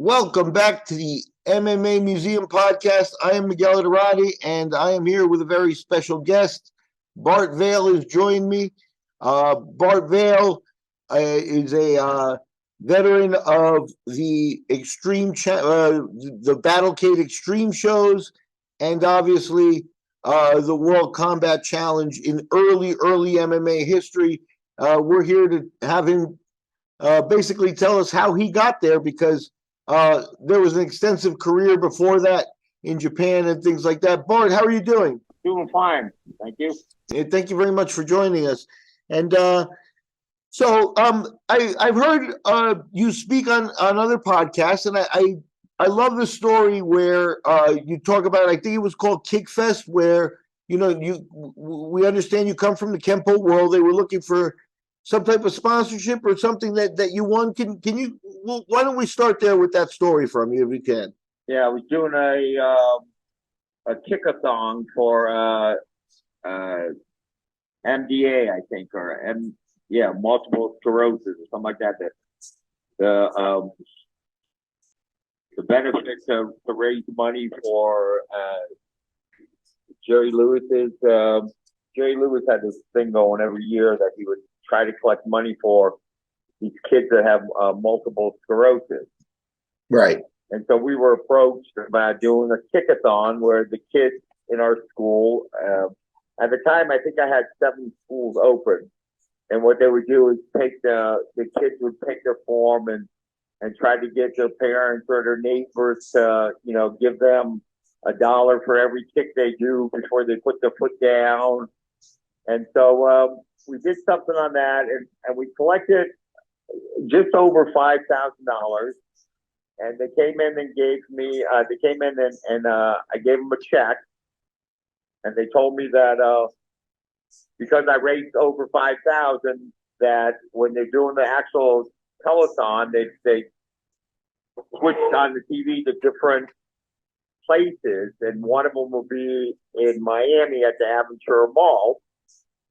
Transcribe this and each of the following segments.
Welcome back to the MMA Museum podcast. I am Miguel Iturrate, and I am here with a very special guest. Bart Vale has joined me. Bart Vale is a veteran of the the Battlecade Extreme shows, and obviously the World Combat Challenge in early MMA history. We're here to have him basically tell us how he got there, because there was an extensive career before that in Japan and things like that. Bart, how are you doing? Doing fine. Thank you. Thank you very much for joining us. And I've heard you speak on other podcasts, and I love the story where you talk about, I think it was called Kickfest, where we understand you come from the Kempo world. They were looking for some type of sponsorship or something that you won. Can you? Well, why don't we start there with that story from you, if you can? Yeah, I was doing a kickathon for MDA, I think, or multiple sclerosis or something like that. The benefit to raise money for Jerry Lewis's. Jerry Lewis had this thing going every year that he would try to collect money for these kids that have multiple sclerosis. Right. And so we were approached about doing a kickathon where the kids in our school, at the time, I think I had 7 schools open. And what they would do is take the kids would take their form and try to get their parents or their neighbors to, give them $1 for every kick they do before they put their foot down. And so we did something on that, and we collected just over $5,000. And they came in and gave me, I gave them a check. And they told me that because I raised over 5,000, that when they're doing the actual telethon, they switched on the TV to different places. And one of them will be in Miami at the Aventura Mall,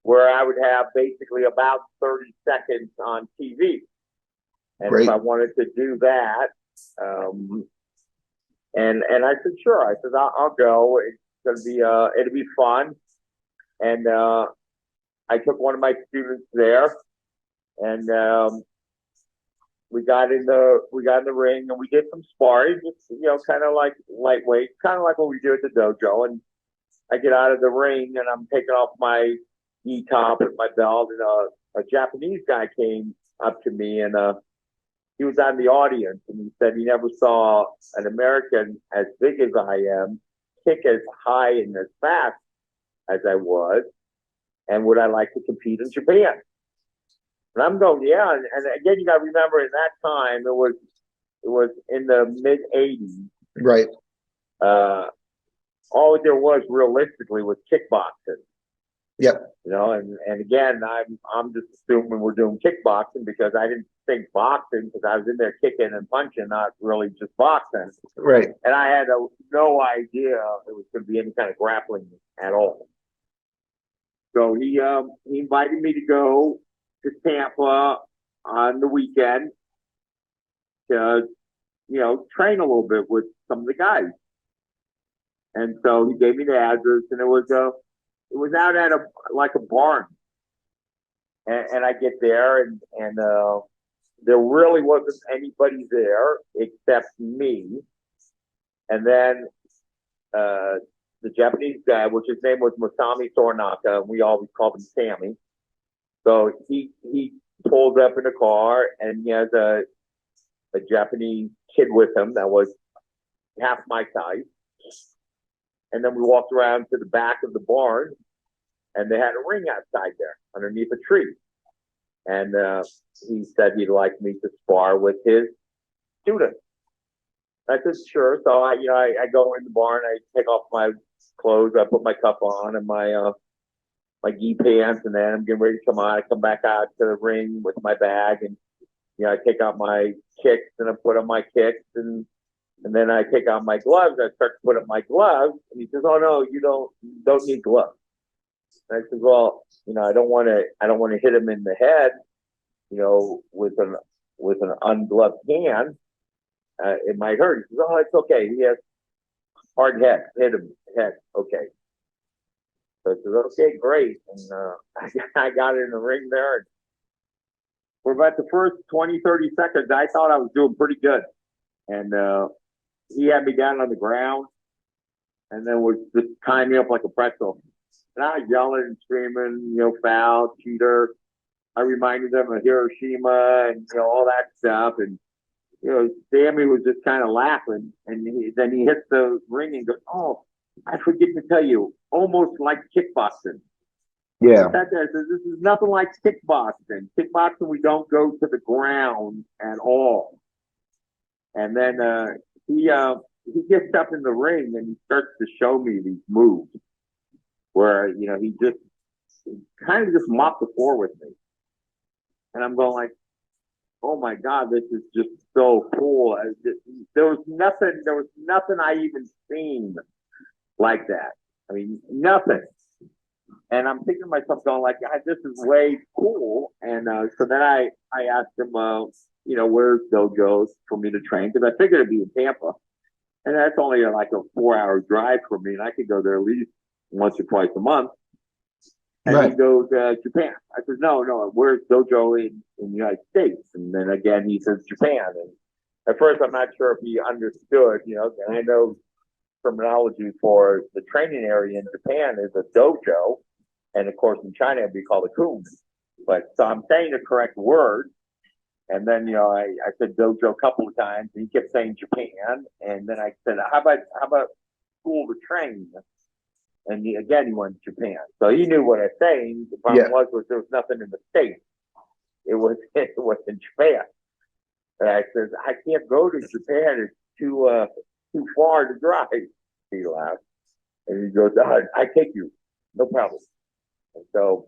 where I would have basically about 30 seconds on TV. And Great. if I wanted to do that, and I said, sure. I said, I'll go. It's gonna be it'll be fun. And I took one of my students there, and we got in the ring, and we did some sparring, just kind of like lightweight, kind of like what we do at the dojo. And I get out of the ring, and I'm taking off my top and my belt, and a Japanese guy came up to me, and he was on the audience, and he said he never saw an American as big as I am kick as high and as fast as I was, and would I like to compete in Japan? And I'm going, yeah. And again, you got to remember, in that time, it was in the mid '80s, right? All there was realistically was kickboxing. Yep. And again, I'm just assuming we're doing kickboxing because I didn't think boxing, because I was in there kicking and punching, not really just boxing. Right. And I had no idea it was going to be any kind of grappling at all. So he invited me to go to Tampa on the weekend to, train a little bit with some of the guys. And so he gave me the address, and it was out at a barn. And I get there, and there really wasn't anybody there except me. And then the Japanese guy, which his name was Masami Soranaka, and we always called him Sammy. So he pulls up in a car, and he has a Japanese kid with him that was half my size. And then we walked around to the back of the barn, and they had a ring outside there underneath a tree. And he said he'd like me to spar with his student. I said, sure. So I go in the barn, I take off my clothes, I put my cup on and my gi pants, and then I'm getting ready to come on. I come back out to the ring with my bag, and I take out my kicks, and I put on my kicks, and then I take out my gloves. I start to put up my gloves, and he says, "Oh no, you don't need gloves." And I said, "Well, I don't want to hit him in the head, with an ungloved hand." it might hurt. He says, oh, it's okay. He has hard head. Hit him head. Okay. So I said, okay, great. And I got in the ring there. And for about the first 20, 30 seconds, I thought I was doing pretty good. And he had me down on the ground and then was just tying me up like a pretzel. And I was yelling and screaming, foul, cheater. I reminded them of Hiroshima and, all that stuff. And, Sammy was just kind of laughing. And then he hits the ring and goes, oh, I forget to tell you, almost like kickboxing. Yeah. I said, this is nothing like kickboxing. Kickboxing, we don't go to the ground at all. And then he gets up in the ring and he starts to show me these moves where, he kind of just mopped the floor with me. And I'm going like, oh my God, this is just so cool. There was nothing I even seen like that. I mean, nothing. And I'm thinking to myself, going like, God, this is way cool. And so then I asked him, where's dojos for me to train? Because I figured it'd be in Tampa. And that's only like a 4-hour drive for me. And I could go there at least once or twice a month. And Right. he goes, Japan. I said, no, where's dojo in the United States? And then again, he says Japan. And at first, I'm not sure if he understood, and I know terminology for the training area in Japan is a dojo. And of course, in China, it'd be called a kun. But so I'm saying the correct word. And then, I said dojo a couple of times. And he kept saying Japan. And then I said, how about school to train? And he went to Japan. So he knew what I was saying. The problem was there was nothing in the States. It was in Japan. And I said, I can't go to Japan. It's too far to drive. He laughed. And he goes, I take you. No problem. And so,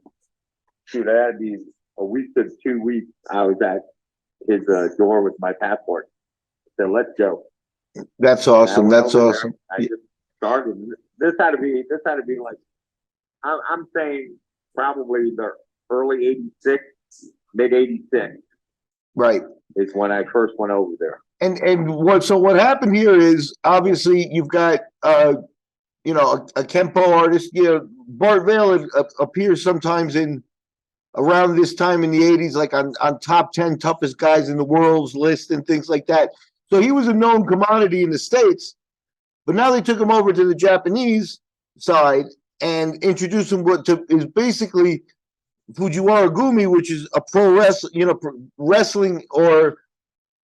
shoot, I had to be a week to 2 weeks. I was at his door with my passport. I said, let's go. That's awesome. That's awesome. I just started. This had to be like, I'm saying probably the early 86, mid 86. Right. Is when I first went over there. And what happened here is obviously you've got a Kempo artist. Bart Vale appears sometimes in around this time in the 80s, like on top 10 toughest guys in the world's list and things like that. So he was a known commodity in the States, but now they took him over to the Japanese side and introduced him to is basically Fujiwara Gumi, which is a pro wrestling or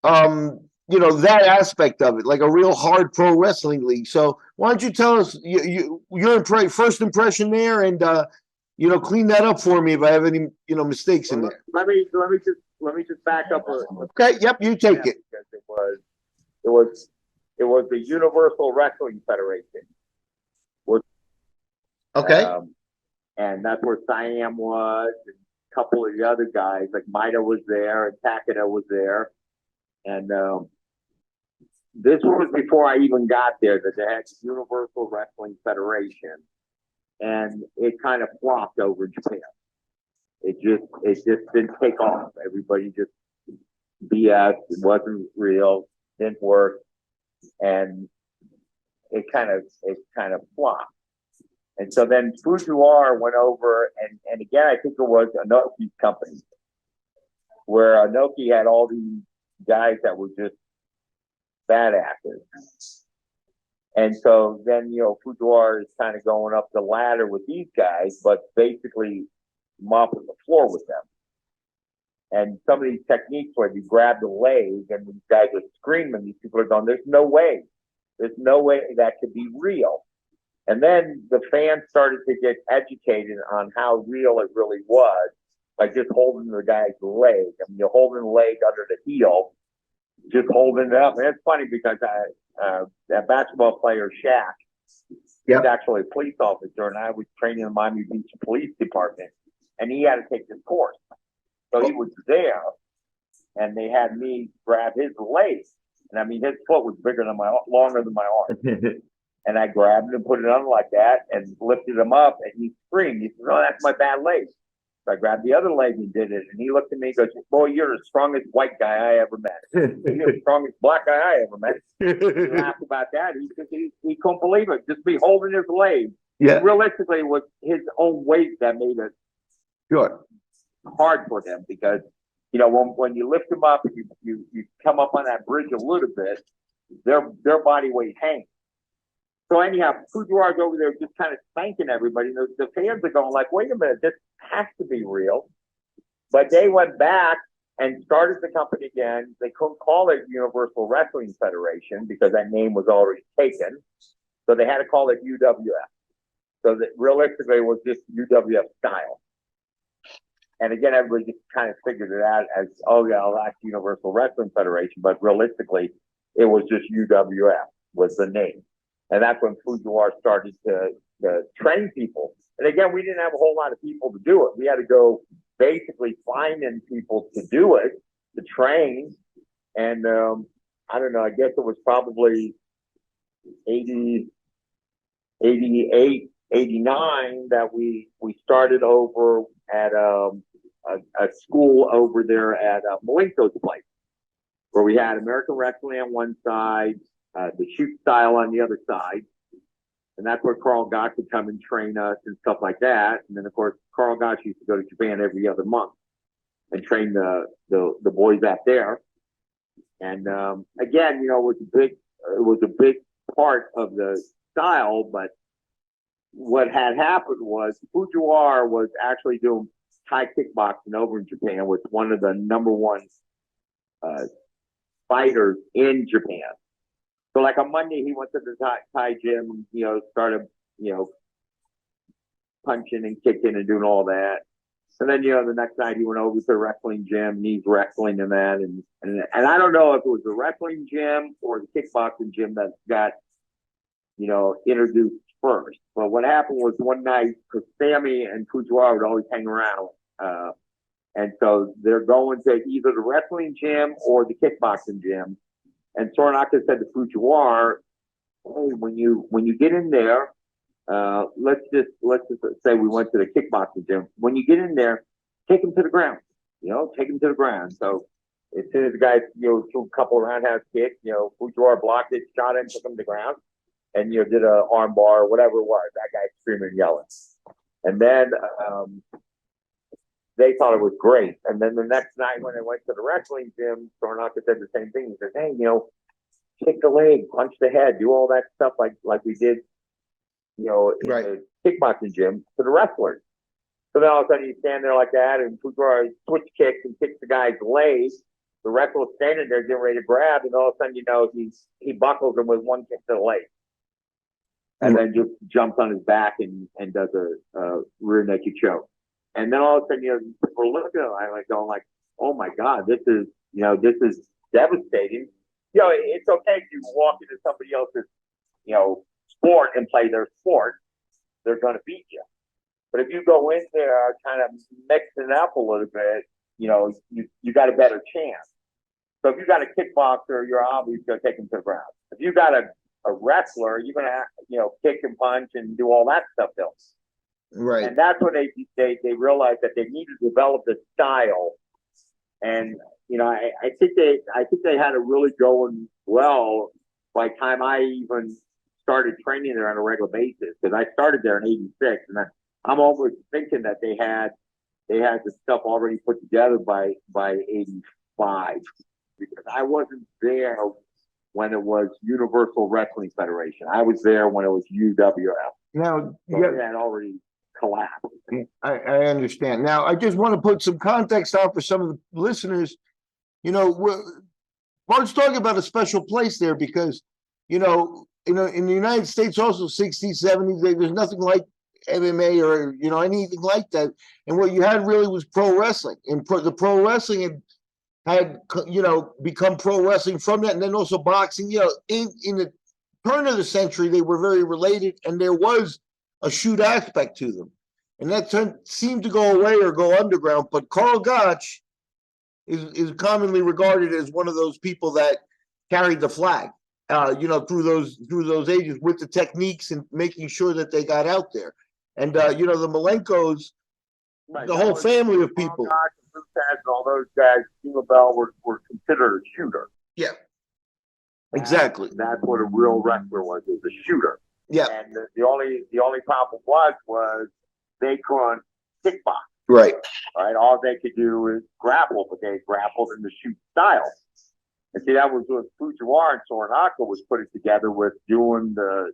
that aspect of it, like a real hard pro wrestling league. So why don't you tell us your first impression there, and clean that up for me if I have any mistakes in there. Let me just back up. Okay. Yep. You take it. Because it was the Universal Wrestling Federation. Okay. And that's where Siam was, and a couple of the other guys, like Maida was there, and Takeda was there. And this was before I even got there, that they had the Universal Wrestling Federation. And it kind of flopped over Japan. It just didn't take off. Everybody just BS. It wasn't real. Didn't work. And it kind of flopped. And so then Fujiwara went over, and again, I think it was Inoki's company, where Inoki had all these guys that were just badasses. And so then, Fujiwara is kind of going up the ladder with these guys, but basically mopping the floor with them. And some of these techniques where you grab the leg and these guys are screaming, these people are going, there's no way that could be real. And then the fans started to get educated on how real it really was by just holding the guy's leg. I mean, you're holding the leg under the heel, just holding it up. And it's funny because that basketball player, Shaq, he's actually a police officer, and I was training in the Miami Beach Police Department, and he had to take this course. So he was there, and they had me grab his leg. And I mean, his foot was longer than my arm. And I grabbed him and put it on like that and lifted him up, and he screamed. He said, "Oh, that's my bad leg." So I grabbed the other leg and did it. And he looked at me and goes, boy, you're the strongest white guy I ever met. You're the strongest black guy I ever met. He laughed about that. He couldn't believe it. Just me holding his leg. Yeah. Realistically, it was his own weight that made it hard for him because, you know, when you lift them up and you come up on that bridge a little bit, their body weight hangs. So anyhow, Fujiwara's over there just kind of spanking everybody. The fans are going like, wait a minute, this has to be real. But they went back and started the company again. They couldn't call it Universal Wrestling Federation because that name was already taken. So they had to call it UWF. So that realistically it was just UWF style. And again, everybody just kind of figured it out as, oh yeah, well, that's Universal Wrestling Federation. But realistically, it was just UWF was the name. And that's when Fujiwara started to train people. And again, we didn't have a whole lot of people to do it. We had to go basically finding people to do it, to train. And I don't know, I guess it was probably 80, 88, 89 that we started over at a school over there at Malenko's place, where we had American wrestling on one side, the shoot style on the other side. And that's where Carl Gotch would come and train us and stuff like that. And then, of course, Carl Gotch used to go to Japan every other month and train the boys out there. And again, you know, it was a big part of the style. But what had happened was Fujiwara was actually doing Thai kickboxing over in Japan with one of the number one fighters in Japan. So like on Monday, he went to the Thai gym, you know, started, you know, punching and kicking and doing all that. And then, you know, the next night he went over to the wrestling gym and he's wrestling and that. And I don't know if it was the wrestling gym or the kickboxing gym that got, you know, introduced first. But what happened was one night, because Sammy and Fujiwara would always hang around. And so they're going to either the wrestling gym or the kickboxing gym. And Soranaka said to Fujiwara, hey, when you get in there, let's just say we went to the kickboxing gym. When you get in there, take him to the ground. You know, take him to the ground. So as soon as the guy, you know, threw a couple of roundhouse kicks, you know, Fujiwara blocked it, shot him, took him to the ground, and you know, did a arm bar or whatever it was. That guy screaming and yelling. And then they thought it was great. And then the next night when they went to the wrestling gym, Soranaka said the same thing. He said, hey, you know, kick the leg, punch the head, do all that stuff like we did, you know, in the kickboxing gym to the wrestlers. So then all of a sudden you stand there like that and Fujiwara switch kicks and kicks the guy's leg. The wrestler's standing there getting ready to grab, and all of a sudden you know he buckles him with one kick to the leg. And then just jumps on his back and does a rear naked choke. And then all of a sudden, you know, we're looking at it, like going like, oh my God, this is devastating. You know, it's okay if you walk into somebody else's, you know, sport and play their sport, they're going to beat you. But if you go in there kind of mixing it up a little bit, you know, you got a better chance. So if you got a kickboxer, you're obviously going to take him to the ground. If you got a wrestler, you're going to, you know, kick and punch and do all that stuff else. Right. And that's when they realized that they needed to develop the style. And, you know, I think they had it really going well by the time I even started training there on a regular basis. Because I started there in '86, and I'm almost thinking that they had the stuff already put together by '85. Because I wasn't there when it was Universal Wrestling Federation. I was there when it was UWF. Now, so it had already collapsed. I understand. Now, I just want to put some context out for some of the listeners. You know, Bart's talking about a special place there because, you know, in the United States, also 60s, 70s, there's nothing like MMA or, you know, anything like that. And what you had really was pro wrestling. And the pro wrestling had, you know, become pro wrestling from that. And then also boxing, you know, in the turn of the century, they were very related. And there was a shoot aspect to them. And that seemed to go away or go underground. But Carl Gotch is commonly regarded as one of those people that carried the flag, you know, through those ages with the techniques and making sure that they got out there. And, you know, the Malenkos, Right, the that whole was family of Ron people. Gosh and Bruce Hatch and all those guys. Steve Bell were considered a shooter. Yeah, exactly. That's what a real wrestler was a shooter. Yeah, And the only problem was they couldn't kickbox. right. Right, all they could do is grapple, but they grappled in the shoot style. And see, that was what Fujiwara and Soranaka was putting together with doing the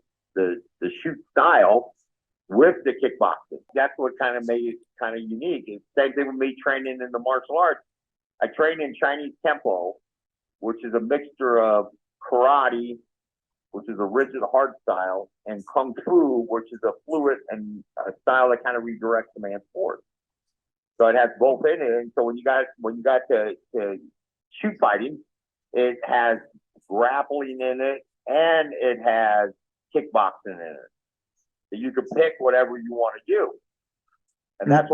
shoot style with the kickboxing. That's what kind of made it kind of unique. It's same thing with me training in the martial arts. I trained in Chinese Kempo, which is a mixture of karate, which is a rigid hard style, and Kung Fu, which is a fluid and a style that kind of redirects the man's force. So it has both in it. And so when you got to shoot fighting, it has grappling in it and it has kickboxing in it. So you can pick whatever you want to do. And that's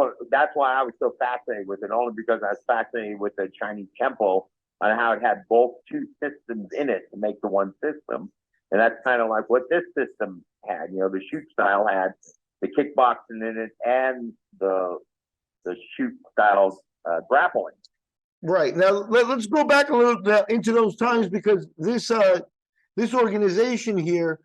why I was so fascinated with it, only because I was fascinated with the Chinese Kempo and how it had both two systems in it to make the one system. And that's kind of like what this system had. You know, the shoot style had the kickboxing in it and the shoot style grappling. Right. Now let's go back a little into those times, because this organization here,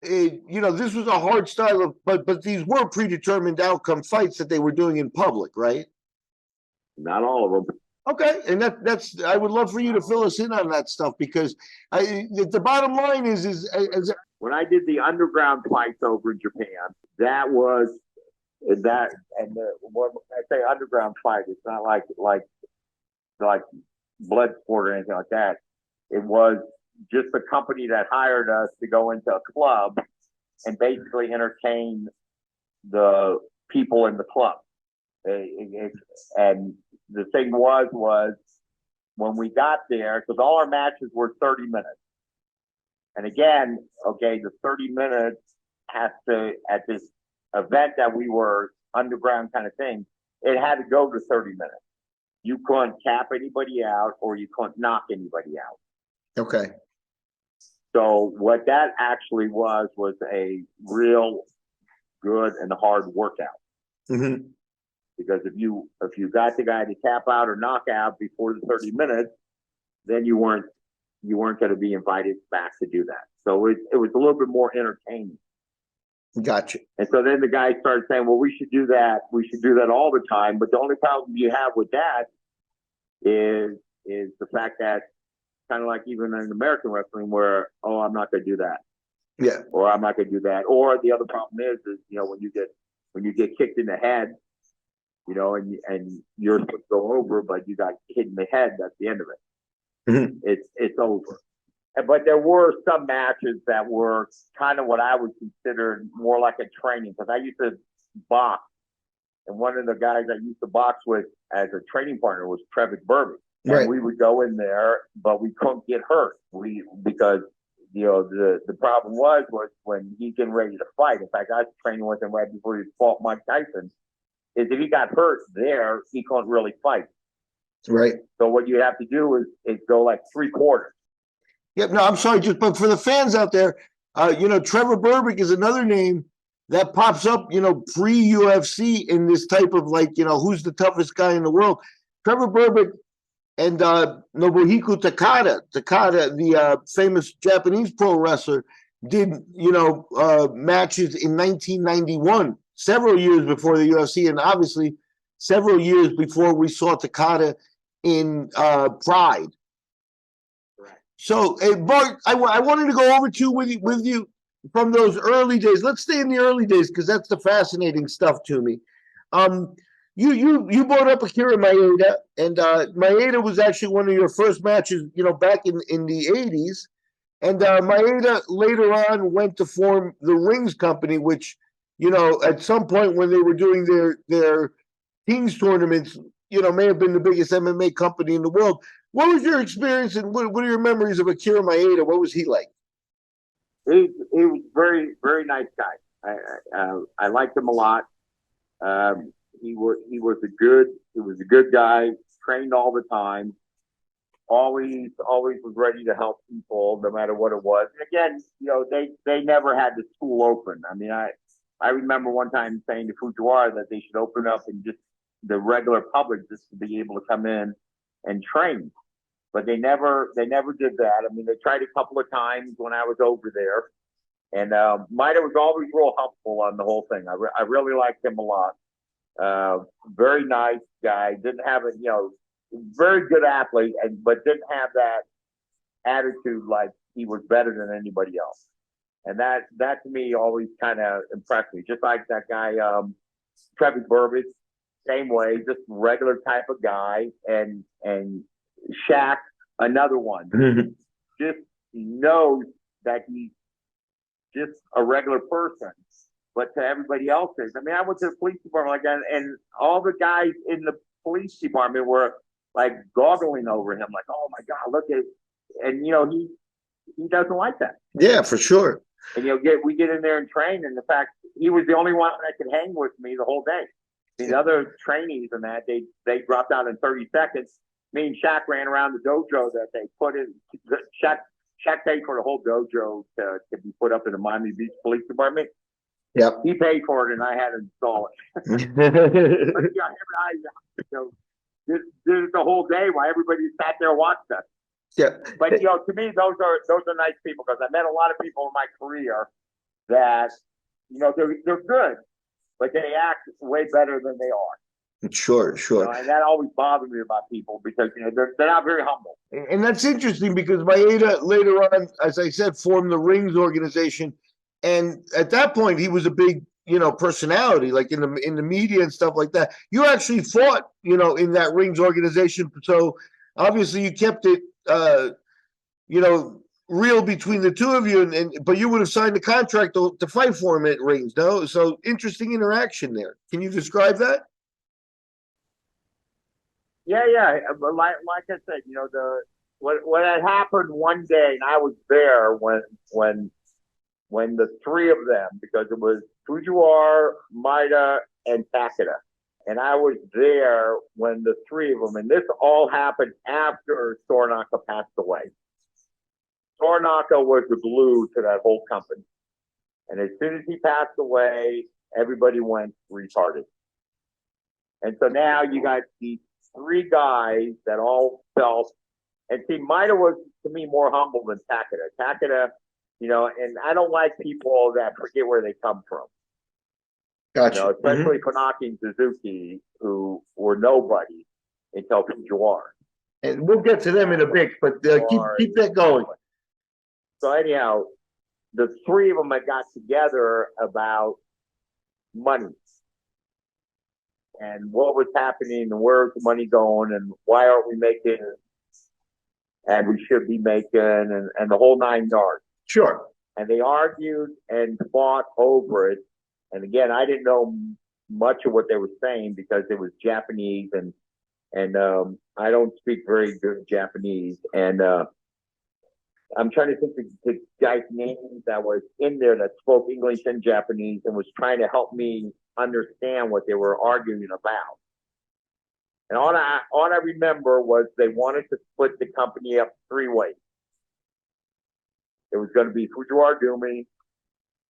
this was a hard style of, but these were predetermined outcome fights that they were doing in public, right? Not all of them. Okay, and that's I would love for you to fill us in on that stuff, because the bottom line is when I did the underground fights over in Japan, that was that, and when I say underground fight, it's not like blood sport or anything like that. It was just a company that hired us to go into a club and basically entertain the people in the club. And the thing was when we got there, because all our matches were 30 minutes. And again, okay, the 30 minutes has to, at this event that we were underground kind of thing, it had to go to 30 minutes. You couldn't tap anybody out or you couldn't knock anybody out. okay. So what that actually was a real good and hard workout. Mm-hmm. Because if you got the guy to tap out or knock out before the 30 minutes, then you weren't going to be invited back to do that. So it was a little bit more entertaining. Gotcha. And so then the guy started saying, well, we should do that. We should do that all the time. But the only problem you have with that is the fact that kind of like even in American wrestling where, oh, I'm not going to do that. Yeah. Or I'm not going to do that. Or the other problem is, when you get kicked in the head, and you're supposed to go over, but you got hit in the head, that's the end of it. Mm-hmm. It's over. But there were some matches that were kind of what I would consider more like a training, because I used to box, and one of the guys I used to box with as a training partner was Trevor Burby. And right. We would go in there, but we couldn't get hurt. Because the problem was when he's getting ready to fight. In fact, I was training with him right before he fought Mike Tyson. Is if he got hurt there, he couldn't really fight. Right. So what you have to do is go like 3/4. Yep. No, I'm sorry, but for the fans out there, Trevor Burbick is another name that pops up, pre-UFC in this type of who's the toughest guy in the world. Trevor Burbick and Nobuhiko Takada, the famous Japanese pro wrestler, did matches in 1991, several years before the UFC, and obviously several years before we saw Takada in Pride. So, Bart, I wanted to go over with you from those early days. Let's stay in the early days, because that's the fascinating stuff to me. You brought up Akira Maeda, and Maeda was actually one of your first matches, back in the 80s. And Maeda later on went to form the Rings Company, which, at some point when they were doing their Kings tournaments, may have been the biggest MMA company in the world. What was your experience, and what are your memories of Akira Maeda? What was he like? He was very, very nice guy. I liked him a lot. He was a good guy. Trained all the time. Always was ready to help people, no matter what it was. And again, they never had the school open. I mean, I I remember one time saying to Fujiwara that they should open up and just the regular public just to be able to come in and train. But they never did that. I mean, they tried a couple of times when I was over there. And Maida was always real helpful on the whole thing. I really liked him a lot. Very nice guy. Didn't have very good athlete, but didn't have that attitude like he was better than anybody else. And that to me always kind of impressed me. Just like that guy, Trevi Burbage, same way, just regular type of guy. And Shaq, another one, just knows that he's just a regular person. But to everybody else, I mean, I went to the police department like that, and all the guys in the police department were like goggling over him, like, "Oh my God, look at," and he doesn't like that. Yeah, for sure. And we get in there and train, and the fact he was the only one that could hang with me the whole day. The other trainees and that they dropped out in 30 seconds. Me and Shaq ran around the dojo that they put in. Shaq paid for the whole dojo to be put up in the Miami Beach Police Department. Yep. He paid for it, and I had to install it. But yeah, him and I, did it the whole day while everybody sat there and watched us. Yeah. But to me, those are nice people, because I met a lot of people in my career that they're good, but they act way better than they are. Sure. And that always bothered me about people, because they're not very humble. And that's interesting, because Maeda later on, as I said, formed the Rings organization, and at that point he was a big personality, like in the media and stuff like that. You actually fought in that Rings organization, so obviously you kept it real between the two of you, but you would have signed a contract to fight for him at Rings, no? So interesting interaction there. Can you describe that? Yeah. Like I said, what had happened one day, and I was there when the three of them, because it was Fujiwara, Maida, and Takeda, and I was there when the three of them, and this all happened after Sornaka passed away. Sornaka was the glue to that whole company, and as soon as he passed away, everybody went retarded. And so now you got these three guys that all felt, and see, Maida was to me more humble than Takeda. Takeda, and I don't like people that forget where they come from. Gotcha. Especially Funaki and Suzuki, who were nobody until Fujiwara. And we'll get to them in a bit, but keep that going. So anyhow, the three of them had got together about money and what was happening and where's the money going and why aren't we making it, and we should be making, and the whole 9 yards. Sure. And they argued and fought over it. And again, I didn't know much of what they were saying because it was Japanese, and I don't speak very good Japanese. And I'm trying to think the guy's name that was in there that spoke English and Japanese and was trying to help me understand what they were arguing about. And all I remember was they wanted to split the company up 3 ways. It was going to be Fujiwara Dumi,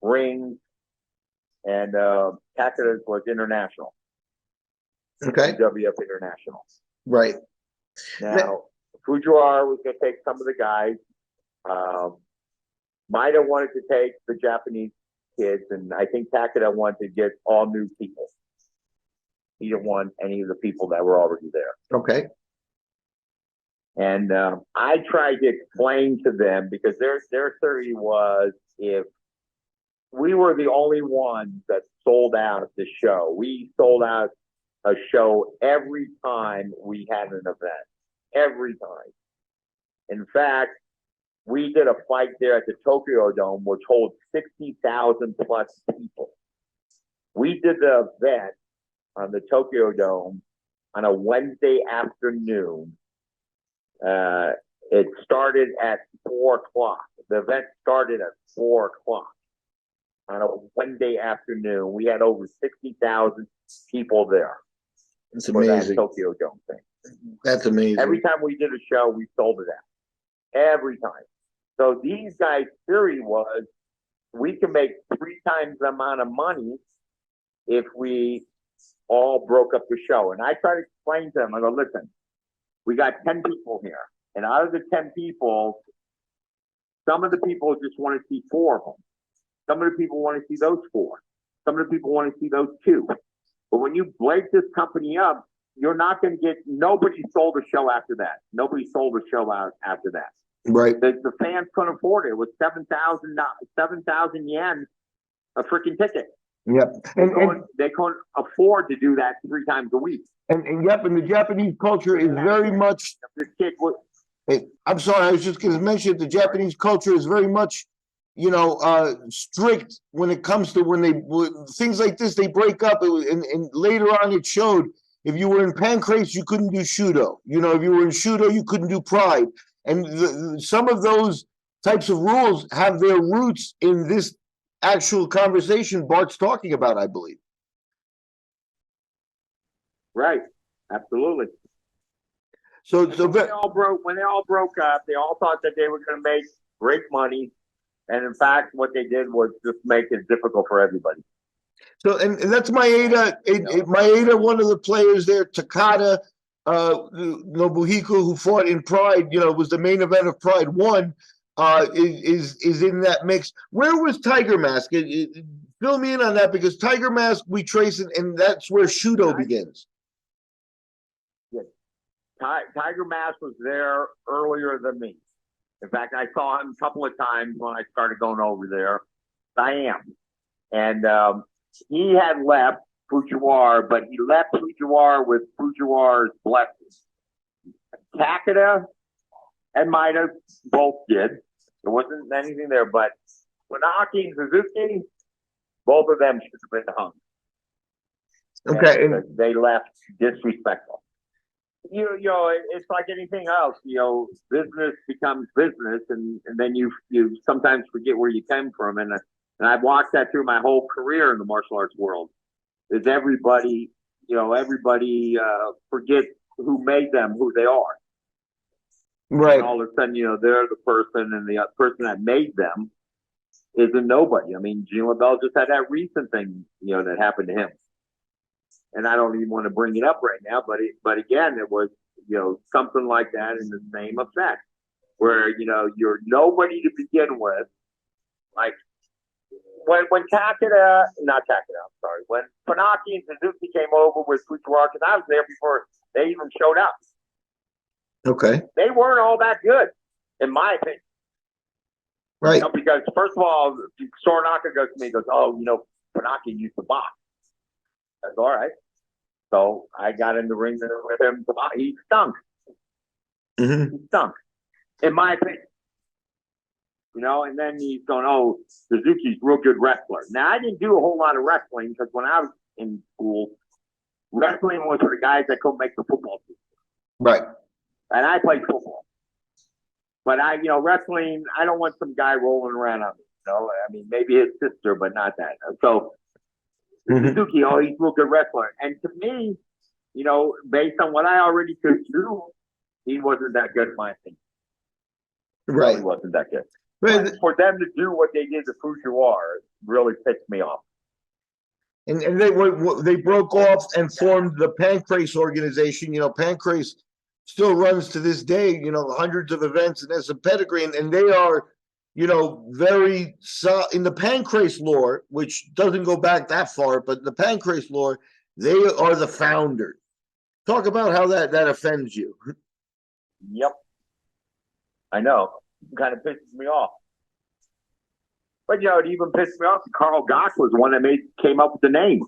Rings, and Takeda's was International. Okay. WWF International. Right. Now, Fujiwara was going to take some of the guys. Maida wanted to take the Japanese kids, and I think Takeda wanted to get all new people. He didn't want any of the people that were already there. Okay. And I tried to explain to them, because their theory was, if we were the only ones that sold out the show, we sold out a show every time we had an event. Every time. In fact, we did a fight there at the Tokyo Dome, which holds 60,000 plus people. We did the event on the Tokyo Dome on a Wednesday afternoon. It started at 4 o'clock. The event started at 4 o'clock on a Wednesday afternoon. We had over 60,000 people there. That's amazing. That Tokyo Dome thing. That's amazing. Every time we did a show, we sold it out. Every time. So these guys' theory was we can make 3 times the amount of money if we all broke up the show. And I try to explain to them, I go, listen, we got 10 people here. And out of the 10 people, some of the people just want to see 4 of them. Some of the people want to see those 4. Some of the people want to see those 2. But when you break this company up, you're not going to get, nobody sold a show after that. Nobody sold a show out after that. Right. The fans couldn't afford it. It was 7,000 yen a freaking ticket. Yep. They couldn't afford to do that 3 times a week. And yep, and the Japanese culture is very much. This kid was. Hey, I'm sorry, I was just going to mention the Japanese culture is very much, strict when it comes to when things like this, they break up. And later on, it showed if you were in Pancrase, you couldn't do Shudo. If you were in Shudo, you couldn't do Pride. And some of those types of rules have their roots in this actual conversation Bart's talking about, I believe. Right. Absolutely. So when they all broke up, they all thought that they were going to make great money. And in fact, what they did was just make it difficult for everybody. So, and that's Maeda. Maeda, one of the players there, Takada, Nobuhiko, who fought in Pride, was the main event of Pride 1, is in that mix. Where was Tiger Mask? Fill me in on that, because Tiger Mask, we trace it, and that's where Shudo begins. Yes. Tiger Mask was there earlier than me. In fact, I saw him a couple of times when I started going over there. I am. And he had left Fujiwara, but he left Fujiwara with Fujiwara's blessing. Takada and Maeda both did. There wasn't anything there, but Funaki and Suzuki, both of them should have been hung. Okay. And they left disrespectful. It's like anything else. Business becomes business, and then you sometimes forget where you came from. And I've watched that through my whole career in the martial arts world. Is everybody forget who made them, who they are. Right. And all of a sudden, they're the person, and the person that made them is a nobody. I mean, Gene LaBelle just had that recent thing, that happened to him. And I don't even want to bring it up right now, but again, it was, something like that in the same effect, where, you're nobody to begin with. Like, when Takada, not Takada, I'm sorry, when Funaki and Suzuki came over with Fujiwara, because I was there before they even showed up. Okay. They weren't all that good, in my opinion. Right. Because, first of all, Soranaka goes to me and goes, Funaki used to box. That's all right. So I got in the ring with him. He stunk. Mm-hmm. He stunk, in my opinion. And then he's going, Suzuki's a real good wrestler. Now, I didn't do a whole lot of wrestling, because when I was in school, wrestling was for the guys that couldn't make the football team. Right. And I played football. But wrestling, I don't want some guy rolling around on me. I mean, maybe his sister, but not that. So, Suzuki, he's a real good wrestler. And to me, based on what I already could do, he wasn't that good, in my opinion. Right. No, he wasn't that good. Right. But for them to do what they did to Fujiwara really pissed me off. And they broke off and formed the Pancrase organization. Pancrase still runs to this day, hundreds of events and has a pedigree, and they are, very in the Pancrase lore, which doesn't go back that far, but the Pancrase lore, they are the founders. Talk about how that offends you. Yep. I know. It kind of pisses me off. But, it even pissed me off. Carl Gach was the one that came up with the name.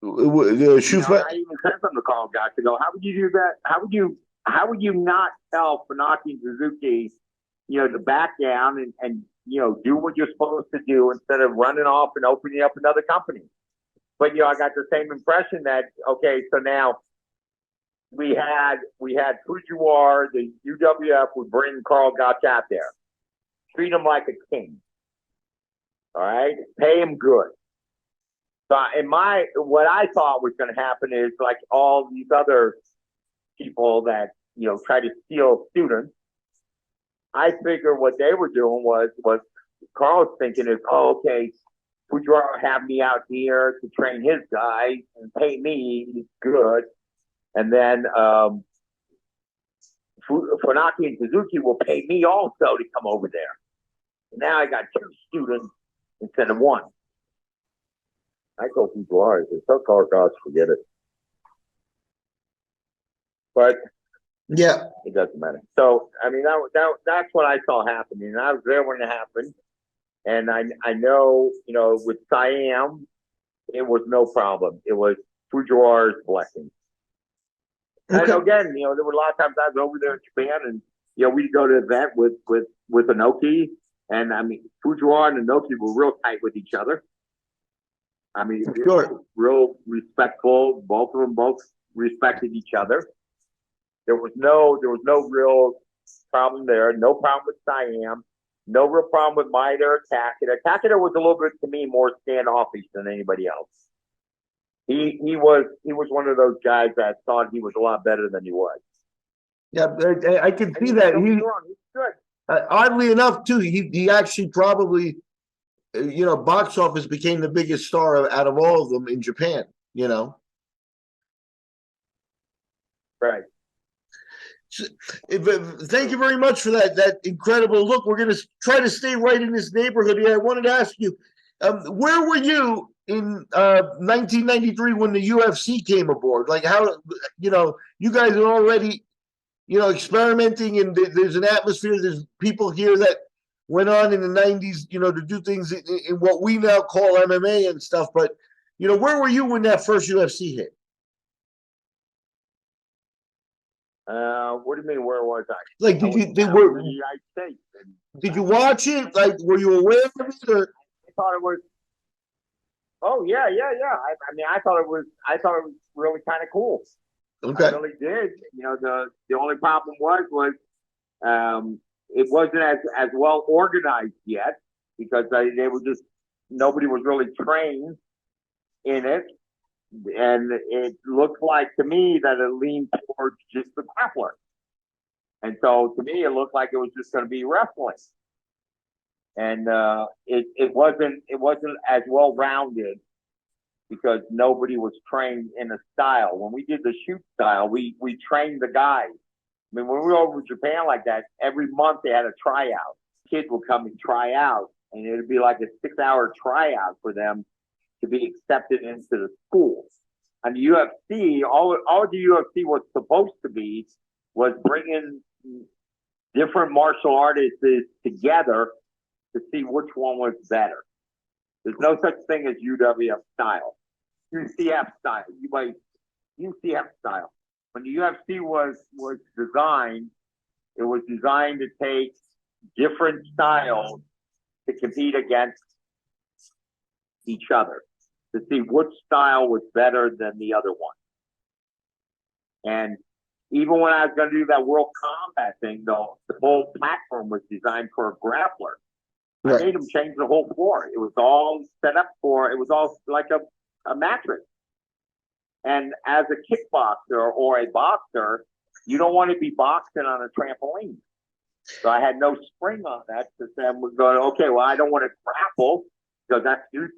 I even said something to Carl Gach to go, how would you do that? How would you not tell Funaki and Suzuki, to back down and do what you're supposed to do instead of running off and opening up another company? But, I got the same impression that, okay, so now we had Fujiwara, the UWF would bring Carl Gach out there. Treat him like a king. All right? Pay him good. So what I thought was going to happen is, like all these other people that, try to steal students, I figure what they were doing was Carl's thinking is, oh, okay, Fujiwara will have me out here to train his guys and pay me good. And then Funaki and Suzuki will pay me also to come over there. Now I got 2 students instead of 1. I told Fujiwara, I said, tell Carl Goss, forget it. But Yeah. it doesn't matter. So, I mean, that's what I saw happening. And I was there when it happened. And I know, with Siam, it was no problem. It was Fujiwara's blessing. Okay. And again, there were a lot of times I was over there in Japan, and we'd go to an event with Inoki, and I mean Fujiwara and Inoki were real tight with each other. I mean, sure. real respectful. Both of them both respected each other. There was no real problem there. No problem with Siam. No real problem with Maeda or Takeda. Takeda was a little bit, to me, more standoffish than anybody else. He was one of those guys that thought he was a lot better than he was. Yeah, I can see that. He's good. Oddly enough, too, he actually probably, box office became the biggest star out of all of them in Japan. Right. Thank you very much for that incredible look. We're going to try to stay right in this neighborhood here. I wanted to ask you, where were you in 1993 when the UFC came aboard? Like how, you guys are already, experimenting, and there's an atmosphere. There's people here that went on in the 90s, to do things in what we now call MMA and stuff. But, where were you when that first UFC hit? What do you mean? Where was I? Like, did you watch it? Like, were you aware of it? Or? I thought it was. Oh yeah. I mean, I thought it was really kind of cool. Okay. I really did. The only problem was it wasn't as well organized yet, because they were just, nobody was really trained in it. And it looked like to me that it leaned towards just the grappler. And so to me, it looked like it was just going to be wrestling. And it wasn't as well rounded, because nobody was trained in a style. When we did the shoot style, we trained the guys. I mean, when we were over in Japan like that, every month they had a tryout. Kids would come and try out, and it would be like a 6-hour tryout for them to be accepted into the school. And the UFC, all the UFC was supposed to be was bringing different martial artists together to see which one was better. There's no such thing as UWF style. UCF style. UCF style. When the UFC was designed, it was designed to take different styles to compete against each other, to see which style was better than the other one. And even when I was going to do that World Combat thing, though, the whole platform was designed for a grappler. Right. I made them change the whole floor. It was all set up it was all like a mattress. And as a kickboxer or a boxer, you don't want to be boxing on a trampoline. So I had no spring on that, because then we're going, okay, well, I don't want to grapple, because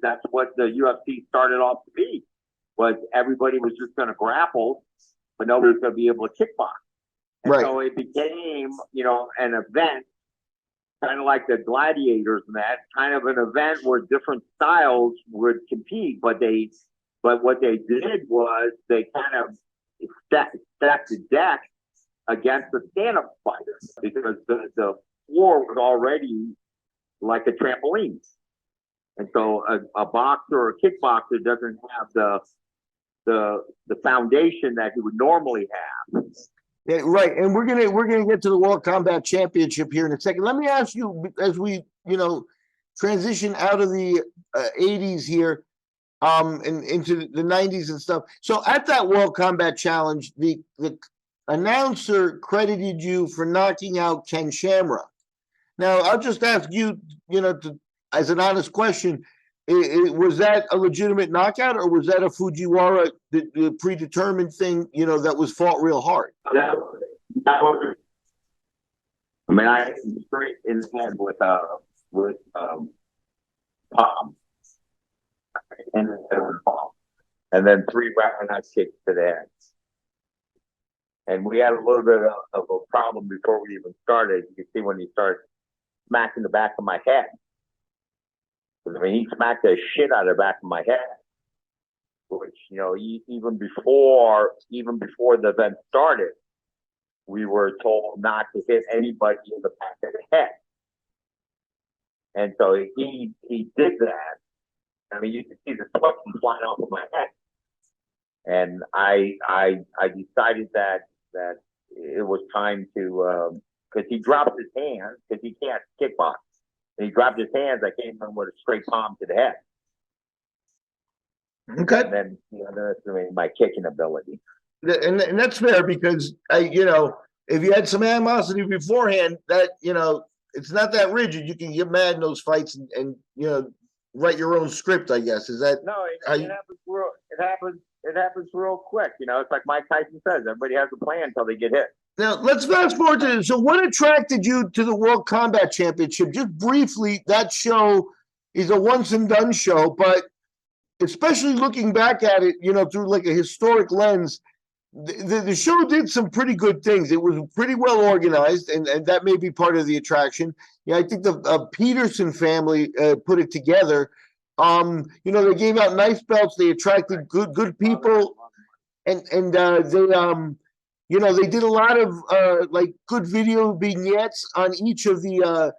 that's what the UFC started off to be, was everybody was just going to grapple, but nobody was going to be able to kickbox. And right. So it became, an event, kind of like the gladiators and that, kind of an event where different styles would compete, but what they did was they kind of stacked the deck against the stand-up fighters, because the floor was already like a trampoline. And so a boxer or a kickboxer doesn't have the foundation that he would normally have. Yeah, right. And we're gonna get to the World Combat Championship here in a second. Let me ask you, as we transition out of the 80s here, and into the 90s and stuff. So at that World Combat Challenge, the announcer credited you for knocking out Ken Shamrock. Now, I'll just ask you, as an honest question, was that a legitimate knockout, or was that a Fujiwara the predetermined thing, that was fought real hard? That was, I mean, I hit him straight in the head with Palm and Palm, and then 3 roundhouse kicks to the head. And we had a little bit of a problem before we even started. You can see when he started smacking the back of my head. I mean, he smacked the shit out of the back of my head, which, you know, even before the event started, we were told not to hit anybody in the back of the head. And so he did that. I mean, you can see the sweat flying off of my head. And I decided that it was time to, because he dropped his hands, because he can't kickbox. And he dropped his hands, I came in with a straight palm to the head. Okay. And then, you know, that's my kicking ability. And that's fair because, you know, if you had some animosity beforehand, that, you know, it's not that rigid. You can get mad in those fights and you know, write your own script, I guess. Is that? No, it happens real quick. You know, it's like Mike Tyson says, everybody has a plan until they get hit. Now, let's fast forward to, so what attracted you to the World Combat Championship? Just briefly, that show is a once and done show, but especially looking back at it, you know, through like a historic lens, the show did some pretty good things. It was pretty well organized, and that may be part of the attraction. Yeah, I think the Peterson family put it together. You know, they gave out nice belts. They attracted good people, and they you know, they did a lot of like good video vignettes on each of the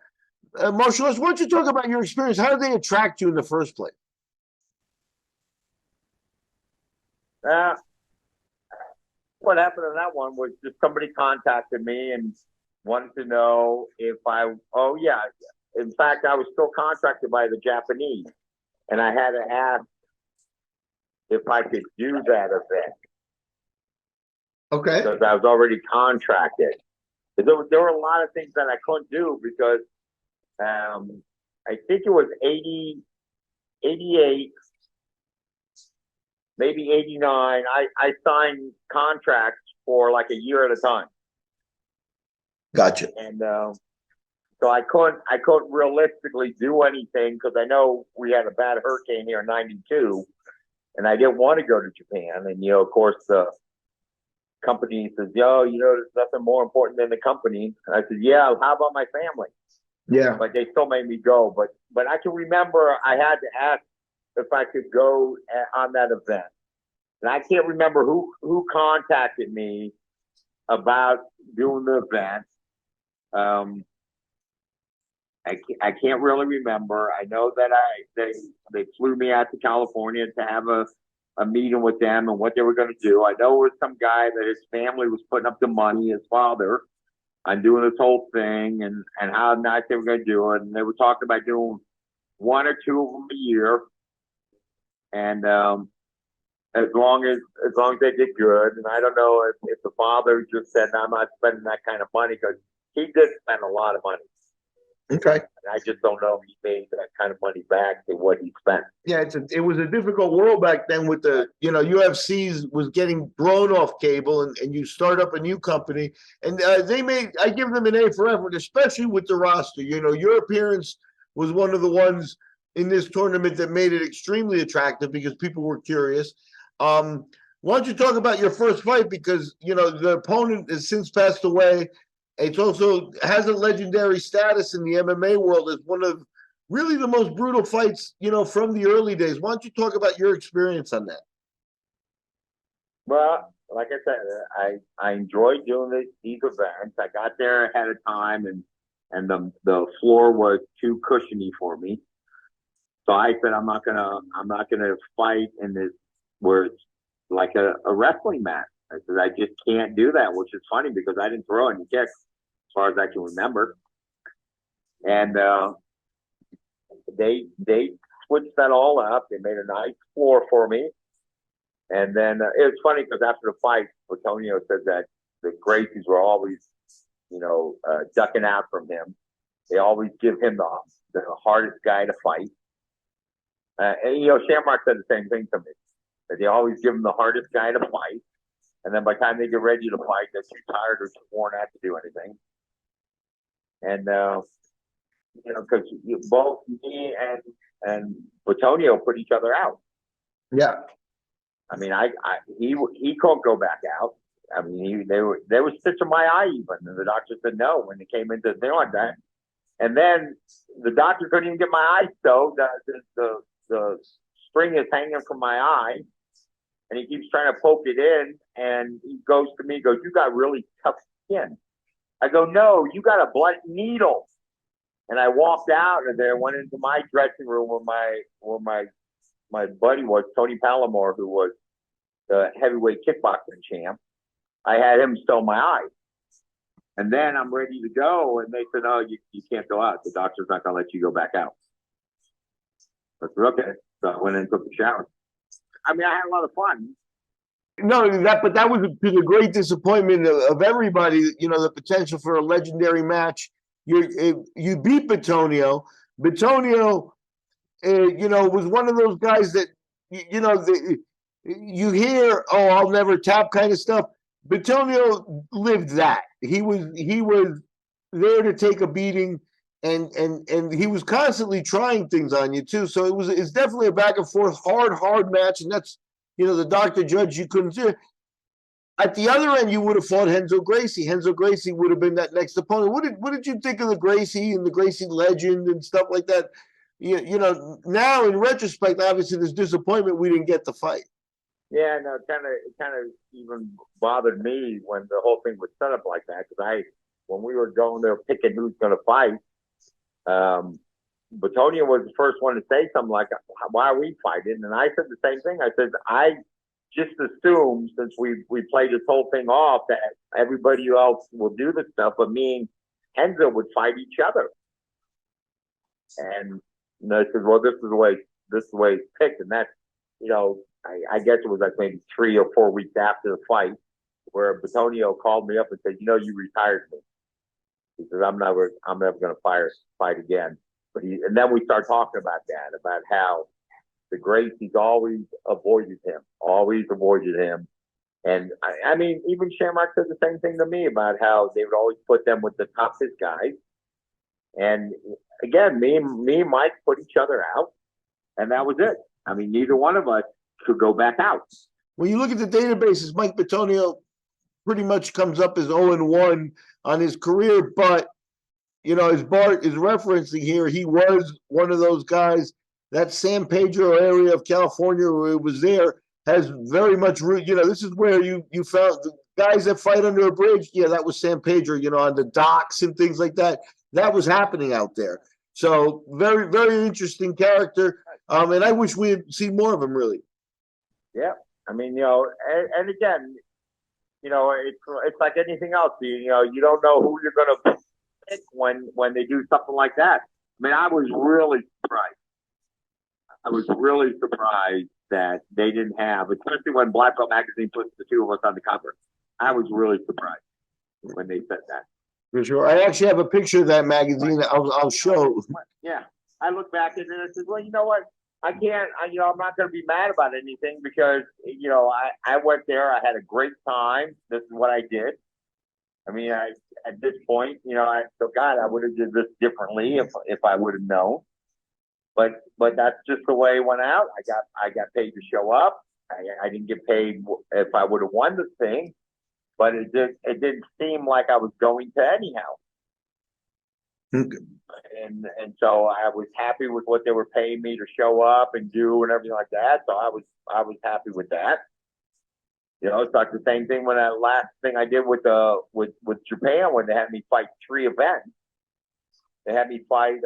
martial arts. Why don't you talk about your experience? How did they attract you in the first place? What happened in that one was just somebody contacted me and wanted to know if in fact, I was still contracted by the Japanese, and I had to ask if I could do that event. Okay. Because I was already contracted. There were a lot of things that I couldn't do because I think it was 88, maybe 89. I signed contracts for like a year at a time. Gotcha. And so I couldn't realistically do anything because I know we had a bad hurricane here in '92, and I didn't want to go to Japan. And you know, of course, the company says, "Yo, you know, there's nothing more important than the company." And I said, "Yeah, how about my family?" Yeah. But they still made me go. But I can remember I had to ask if I could go on that event. And I can't remember who contacted me about doing the event. I can't really remember. I know that they flew me out to California to have a meeting with them and what they were going to do. I know it was some guy that his family was putting up the money, his father, on doing this whole thing and how nice they were going to do it. And they were talking about doing 1 or 2 of them a year. And as long as they did good. And I don't know if the father just said, no, I'm not spending that kind of money, because he did spend a lot of money. Okay. And I just don't know if he made that kind of money back to what he spent. Yeah, it was a difficult world back then with the, you know, UFC's was getting blown off cable, and you start up a new company, and I give them an A for effort, especially with the roster. You know, your appearance was one of the ones in this tournament that made it extremely attractive because people were curious. Why don't you talk about your first fight, because, you know, the opponent has since passed away. It's also has a legendary status in the MMA world as one of really the most brutal fights, you know, from the early days. Why don't you talk about your experience on that? Well, like I said, I enjoyed doing these events. I got there ahead of time, and the floor was too cushiony for me. So I said, I'm not gonna fight in this where it's like a wrestling match. I said, I just can't do that, which is funny because I didn't throw any kicks as far as I can remember. And they switched that all up. They made a nice floor for me. And then it was funny because after the fight, Antonio said that the Gracies were always, you know, ducking out from him. They always give him the hardest guy to fight. And, you know, Shamrock said the same thing to me. That they always give him the hardest guy to fight. And then by the time they get ready to fight, they're too tired or too worn out to do anything. And, because both me and Batonio put each other out. Yeah. I mean, he couldn't go back out. I mean, they were stitching my eye even, and the doctor said no when it came into the thing like that. And then the doctor couldn't even get my eye sewed. The string is hanging from my eye, and he keeps trying to poke it in. And he goes to me, he goes, "You got really tough skin." I go, "No, you got a blunt needle." And I walked out of there, went into my dressing room where my buddy was, Tony Palomore, who was the heavyweight kickboxing champ. I had him sew my eye. And then I'm ready to go. And they said, "Oh, you can't go out. The doctor's not going to let you go back out." I said, "Okay." So I went in and took a shower. I mean, I had a lot of fun. No, but that was to the great disappointment of everybody. The potential for a legendary match. You beat Batonio. Batonio, was one of those guys that you hear, "Oh, I'll never tap" kind of stuff. Batonio lived that. He was there to take a beating, and he was constantly trying things on you too. So it's definitely a back and forth, hard match, and that's the doctor judge you couldn't do. At the other end, you would have fought Renzo Gracie. Renzo Gracie would have been that next opponent. What did you think of the Gracie and the Gracie legend and stuff like that? Now in retrospect, obviously there's disappointment we didn't get the fight. Yeah, no, it kind of even bothered me when the whole thing was set up like that, because when we were going there picking who's going to fight, Batonio was the first one to say something like, "Why are we fighting?" And I said the same thing. I said, "I just assumed, since we played this whole thing off, that everybody else will do this stuff, but me and Renzo would fight each other." And I said, "Well, this is the way it's picked." And that's, I guess it was like maybe 3 or 4 weeks after the fight, where Batonio called me up and said, "You retired me." He says, I'm never going to fight again." But and then we start talking about that, about how the Gracie's always avoided him. And I mean, even Shamrock said the same thing to me about how they would always put them with the toughest guys. And again, me and Mike put each other out, and that was it. I mean, neither one of us could go back out. When you look at the databases, Mike Batonio pretty much comes up as 0-1 on his career, but as Bart is referencing here, he was one of those guys. That San Pedro area of California where it was there has very much root. This is where you found the guys that fight under a bridge. Yeah, that was San Pedro, on the docks and things like that. That was happening out there. So very, very interesting character. And I wish we had seen more of him, really. Yeah. I mean, and again, it's like anything else. You don't know who you're going to pick when they do something like that. I mean, I was really surprised. That they didn't have, especially when Black Belt Magazine puts the two of us on the cover. I was really surprised when they said that. For sure. I actually have a picture of that magazine. I'll show. Yeah. I look back at it and I said, well, you know what? I can't, I'm not going to be mad about anything because, I went there. I had a great time. This is what I did. I mean, at this point, so God, I would have did this differently if I would have known. But that's just the way it went out. I got paid to show up. I didn't get paid if I would have won the thing, but it didn't seem like I was going to anyhow. Okay. And so I was happy with what they were paying me to show up and do and everything like that. So I was happy with that. It's like the same thing when that last thing I did with Japan, when they had me fight 3 events. They had me fight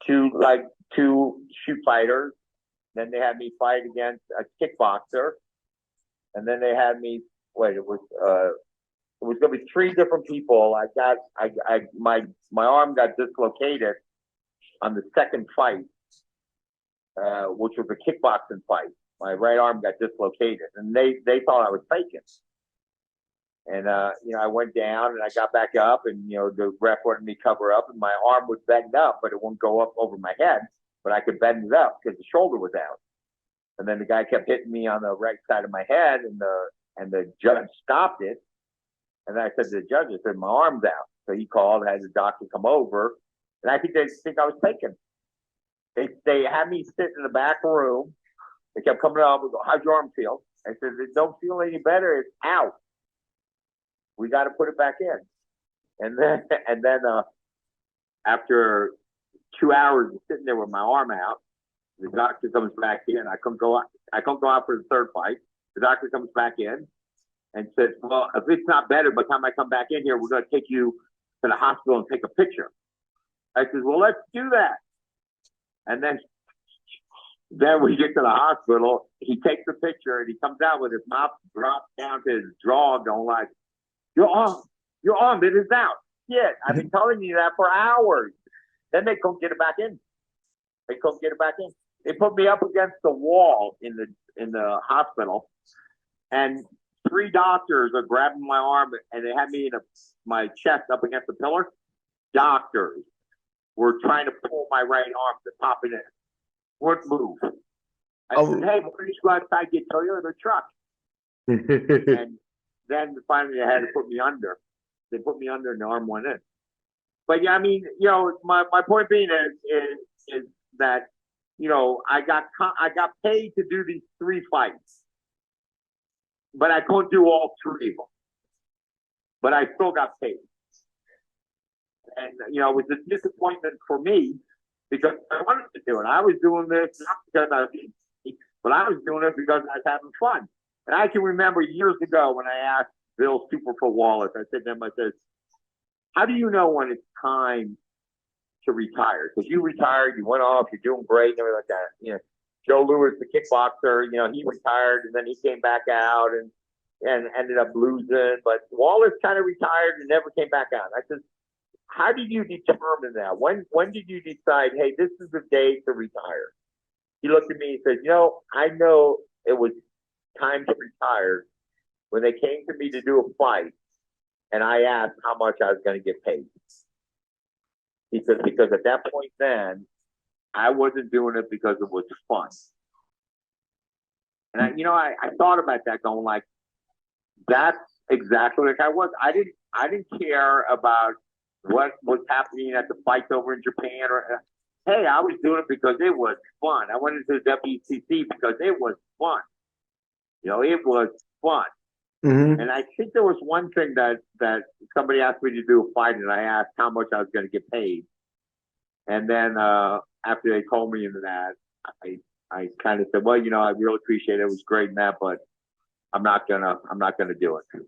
two shoot fighters. Then they had me fight against a kickboxer, and then they had me. It was going to be 3 different people. My arm got dislocated on the second fight, which was a kickboxing fight. My right arm got dislocated, and they thought I was faking. And I went down and I got back up, and the ref wanted me to cover up, and my arm was bent up, but it wouldn't go up over my head. But I could bend it up because the shoulder was out. And then the guy kept hitting me on the right side of my head, and the judge stopped it. And then I said to the judge, I said, my arm's out. So he called, had the doctor come over, and I think they think I was taken. They had me sit in the back room. They kept coming up and go, "How's your arm feel?" I said, "It don't feel any better. It's out. We got to put it back in." And then after 2 hours of sitting there with my arm out, the doctor comes back in. I couldn't go out for the third fight. The doctor comes back in and says, "Well, if it's not better, by the time I come back in here, we're going to take you to the hospital and take a picture." I said, "Well, let's do that." And then we get to the hospital. He takes the picture and he comes out with his mouth dropped down to his jaw, going like, your arm, it is out. Shit, I've been telling you that for hours." Then they couldn't get it back in. They put me up against the wall in the hospital, and 3 doctors are grabbing my arm, and they had me in my chest up against the pillar. Doctors were trying to pull my right arm to pop it in. Wouldn't move. I said, "Hey, why don't you go outside, get Toyota truck?" And then finally they had to put me under. They put me under and the arm went in. But yeah, I mean, my point being is that, I got paid to do these 3 fights, but I couldn't do all 3 of them. But I still got paid. And, it was a disappointment for me because I wanted to do it. I was doing this not because I was easy, but I was doing it because I was having fun. And I can remember years ago when I asked Bill Superfoot Wallace, I said to him, I said, "How do you know when it's time to retire? Because you retired, you went off, you're doing great and everything like that." Joe Louis, the kickboxer, he retired and then he came back out and ended up losing. But Wallace kind of retired and never came back out. I said, "How did you determine that? When did you decide, hey, this is the day to retire?" He looked at me and said, "I know it was time to retire when they came to me to do a fight and I asked how much I was going to get paid." He said, "Because at that point then, I wasn't doing it because it was fun." And I thought about that going like, that's exactly like I was. I didn't care about what was happening at the fights over in Japan hey, I was doing it because it was fun. I went into the WCC because it was fun. It was fun. Mm-hmm. And I think there was one thing that somebody asked me to do a fight, and I asked how much I was going to get paid. And then after they told me that, I kind of said, "Well, I really appreciate it. It was great in that, but I'm not gonna do it. It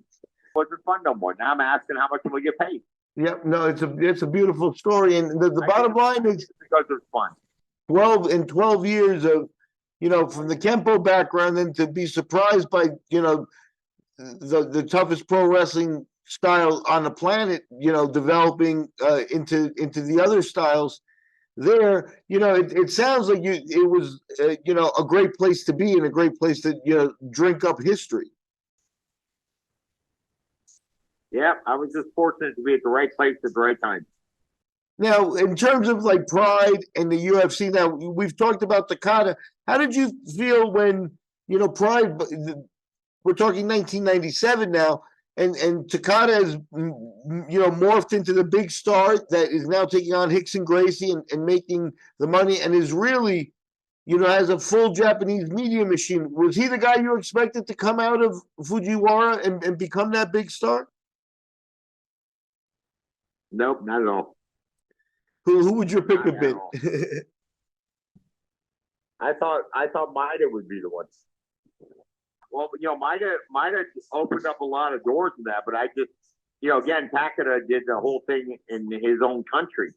wasn't fun no more. Now I'm asking how much will we get paid." Yep, no, it's a beautiful story, and the bottom line is because it's fun. 12 years of, from the Kempo background, and to be surprised by, the toughest pro wrestling style on the planet, developing into the other styles. There, it sounds like it was, a great place to be and a great place to, drink up history. Yeah, I was just fortunate to be at the right place at the right time. Now, in terms of like Pride and the UFC, now we've talked about Takada. How did you feel when, Pride, we're talking 1997 now, and Takada has, morphed into the big star that is now taking on Rickson Gracie and making the money and is really, has a full Japanese media machine. Was he the guy you expected to come out of Fujiwara and become that big star? Nope, not at all. Who would your pick have been? I thought Maida would be the one. Well, Maida opened up a lot of doors in that, but I just, again, Takada did the whole thing in his own country.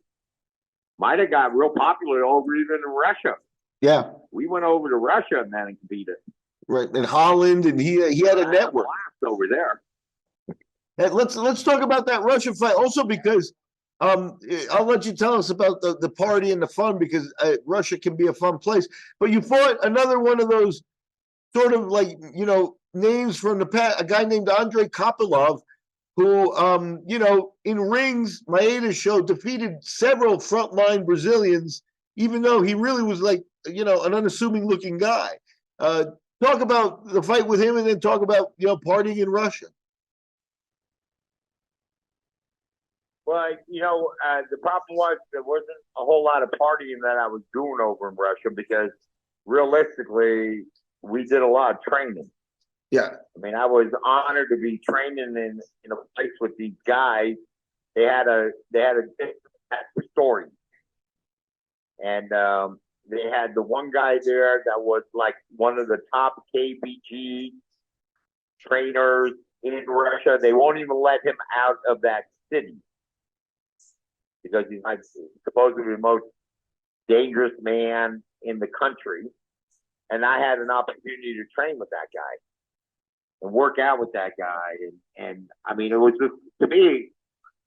Maida got real popular over even in Russia. Yeah, we went over to Russia and then competed. Right, in Holland, and he had a network over there. And let's talk about that Russia fight also, because I'll let you tell us about the party and the fun, because Russia can be a fun place. But you fought another one of those sort of like, names from the past, a guy named Andrei Kopylov, who, in rings, Maeda's show, defeated several frontline Brazilians, even though he really was like, an unassuming looking guy. Talk about the fight with him, and then talk about, partying in Russia. Well, the problem was there wasn't a whole lot of partying that I was doing over in Russia because realistically, we did a lot of training. Yeah. I mean, I was honored to be training in a place with these guys. They had a story, and they had the one guy there that was like one of the top KBG trainers in Russia. They won't even let him out of that city because he's like supposedly the most dangerous man in the country. And I had an opportunity to train with that guy and work out with that guy. And I mean, it was just, to me,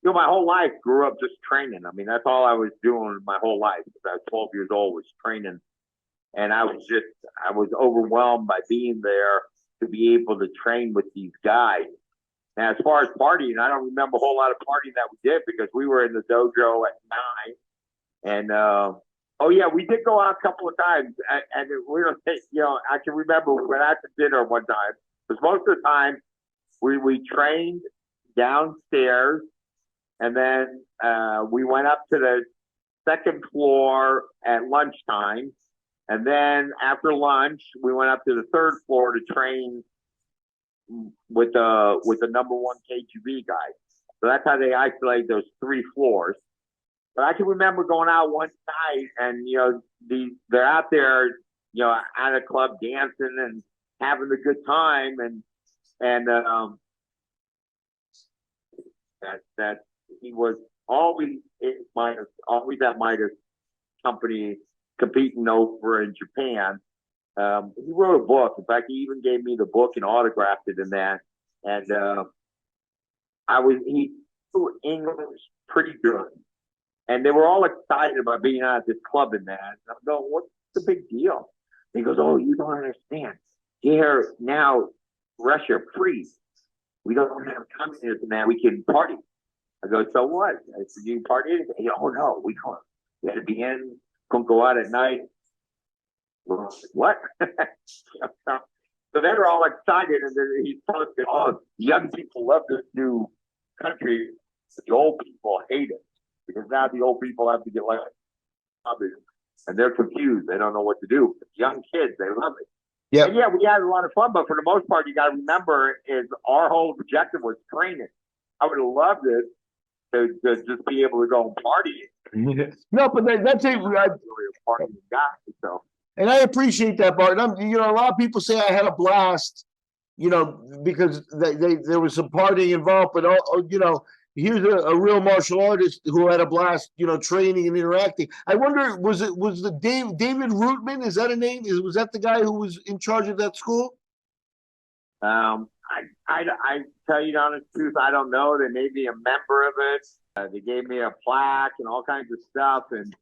my whole life grew up just training. I mean, that's all I was doing my whole life. Since I was 12 years old, was training. And I was overwhelmed by being there to be able to train with these guys. Now, as far as partying, I don't remember a whole lot of partying that we did because we were in the dojo at 9. And, oh, yeah, we did go out a couple of times. And we don't think, I can remember we went out to dinner one time. Because most of the time, we trained downstairs. And then we went up to the second floor at lunchtime. And then after lunch, we went up to the third floor to train with the number one KGB guy. So that's how they isolate those 3 floors. But I can remember going out one night and, they're out there, at a club dancing and having a good time. And that he was always at Midas company competing over in Japan. He wrote a book. In fact, he even gave me the book and autographed it in that. And he knew English pretty good. And they were all excited about being out at this club in that. And I'm going, what's the big deal? He goes, oh, you don't understand. Here, now, Russia free. We don't have communism now. We can party. I go, so what? I said, you party? He goes, oh, no, we can't. We had to be in, couldn't go out at night. What? So they were all excited, and then he told me, oh, young people love this new country. The old people hate it because now the old people have to get like and they're confused. They don't know what to do. Young kids, they love it. Yeah. And yeah, we had a lot of fun, but for the most part, you got to remember is our whole objective was training. I would have loved it to just be able to go and party. No, but that's it. I'm really a partying guy, so. And I appreciate that, Bart. A lot of people say I had a blast, because there was some partying involved. But here's a real martial artist who had a blast, training and interacting. I wonder, was the David Rootman? Is that a name? Was that the guy who was in charge of that school? I tell you the honest truth, I don't know. They made me a member of it. They gave me a plaque and all kinds of stuff. And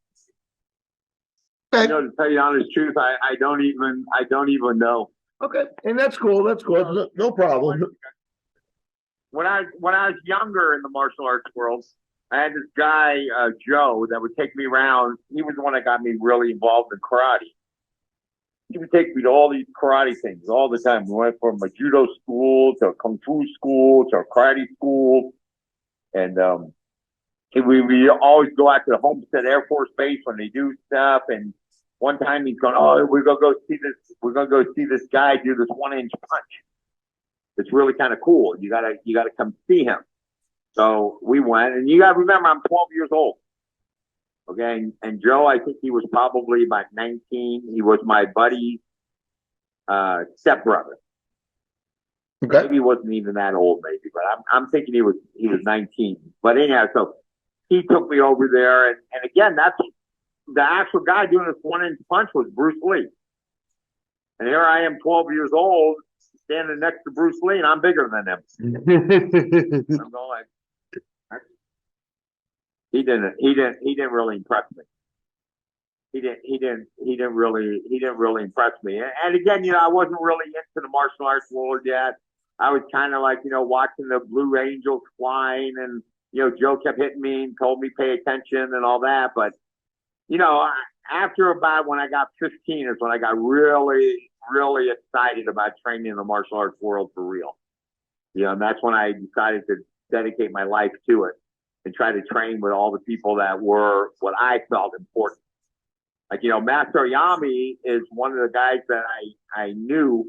okay. To tell you the honest truth, I don't even know. Okay, and that's cool. That's cool. No problem. When I was younger in the martial arts world, I had this guy Joe that would take me around. He was the one that got me really involved in karate. He would take me to all these karate things all the time. We went from a judo school to a kung fu school to a karate school. And we always go out to the Homestead Air Force Base when they do stuff. And one time he's going, oh, we're going to go see this. We're going to go see this guy do this 1-inch punch. It's really kind of cool. You gotta come see him. So we went, and you gotta remember, I'm 12 years old. Okay, and Joe, I think he was probably about 19. He was my buddy's stepbrother. Okay. Maybe he wasn't even that old, maybe, but I'm thinking he was 19. But anyhow, so he took me over there, and again, that's the actual guy doing this 1-inch punch was Bruce Lee. And here I am, 12 years old, standing next to Bruce Lee, and I'm bigger than him. I'm going like, he didn't really impress me. He didn't really impress me. And again, I wasn't really into the martial arts world yet. I was kind of like, watching the Blue Angels flying, and Joe kept hitting me and told me pay attention and all that. But after about when I got 15 is when I got really, really excited about training in the martial arts world for real. And that's when I decided to dedicate my life to it. and try to train with all the people that were what I felt important. Like, Master Yami is one of the guys that I knew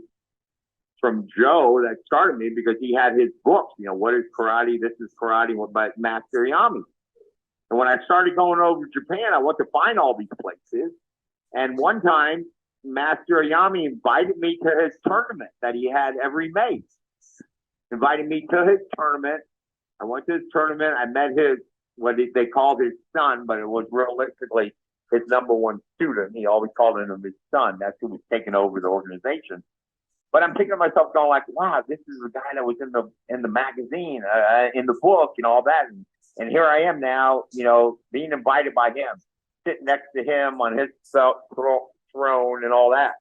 from Joe that started me because he had his books, what is karate? This is karate by Master Yami. And when I started going over to Japan, I went to find all these places. And one time, Master Yami invited me to his tournament that he had every May. Invited me to his tournament. I went to his tournament. I met what they called his son, but it was realistically his number one student. He always called him his son. That's who was taking over the organization. But I'm thinking to myself, going like, wow, this is the guy that was in the magazine, in the book, all that. And here I am now, being invited by him, sitting next to him on his throne and all that.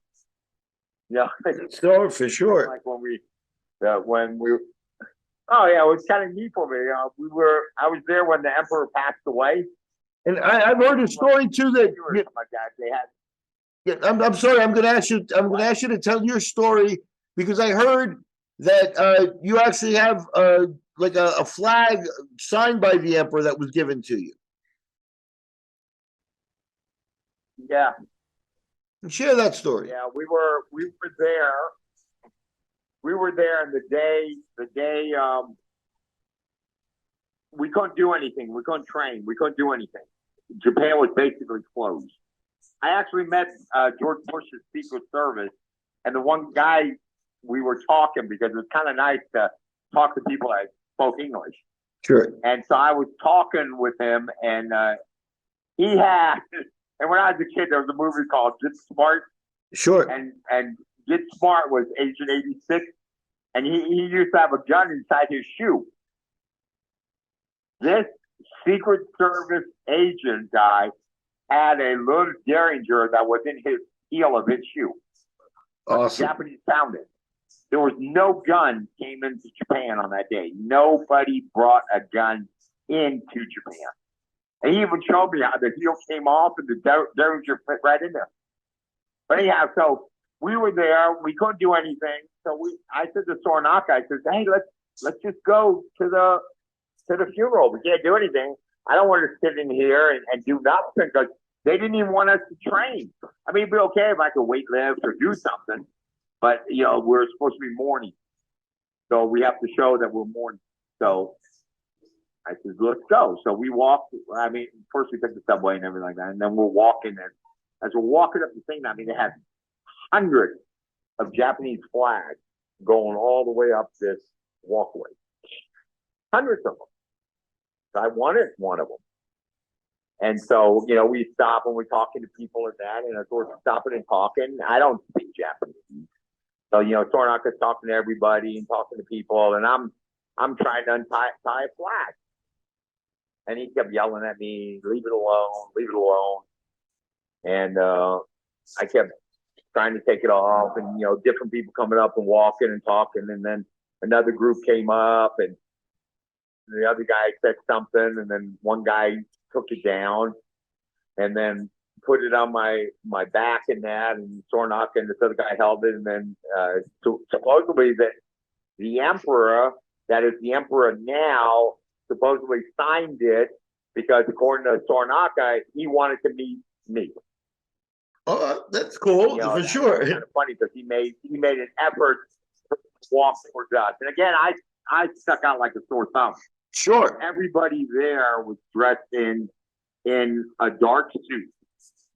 So for sure. Like when we, oh yeah, it was kind of neat for me. I was there when the emperor passed away. And I've heard a story too that. Like that. They had. Yeah, I'm sorry. I'm going to ask you. I'm going to ask you to tell your story because I heard that you actually have like a flag signed by the emperor that was given to you. Yeah. Share that story. Yeah, we were there. We were there, and the day we couldn't do anything. We couldn't train. We couldn't do anything. Japan was basically closed. I actually met George Bush's Secret Service, and the one guy we were talking because it was kind of nice to talk to people that spoke English. Sure. And so I was talking with him, and he had. And when I was a kid, there was a movie called Get Smart. Sure. And Get Smart was Agent 86, and he used to have a gun inside his shoe. This Secret Service agent guy had a little Derringer that was in his heel of his shoe. Awesome. The Japanese found it. There was no gun came into Japan on that day. Nobody brought a gun into Japan. And he even showed me how the heel came off and the Derringer fit right in there. But anyhow, so we were there. We couldn't do anything. So I said to Sornaka, I said, hey, let's just go to the funeral. We can't do anything. I don't want to sit in here and do nothing because they didn't even want us to train. I mean, it'd be okay if I could weight lift or do something. But, we're supposed to be mourning. So we have to show that we're mourning. So I said, let's go. So we walked. I mean, first we took the subway and everything like that. And then we're walking. And as we're walking up the thing, I mean, they had hundreds of Japanese flags going all the way up this walkway. Hundreds of them. So I wanted one of them. And so, we stop and we're talking to people and that. And of course, stopping and talking. I don't speak Japanese. So, Sornaka's talking to everybody and talking to people. And I'm trying to tie a flag. And he kept yelling at me, leave it alone, leave it alone. And I kept trying to take it off and, different people coming up and walking and talking. And then another group came up and the other guy said something. And then one guy took it down and then put it on my back and that. And Sornaka and this other guy held it. And then supposedly that the emperor, that is the emperor now, supposedly signed it because according to Sornaka, he wanted to meet me. Oh, that's cool for sure. Kind of funny because he made an effort to walk towards us. And again, I stuck out like a sore thumb. Sure. Everybody there was dressed in a dark suit.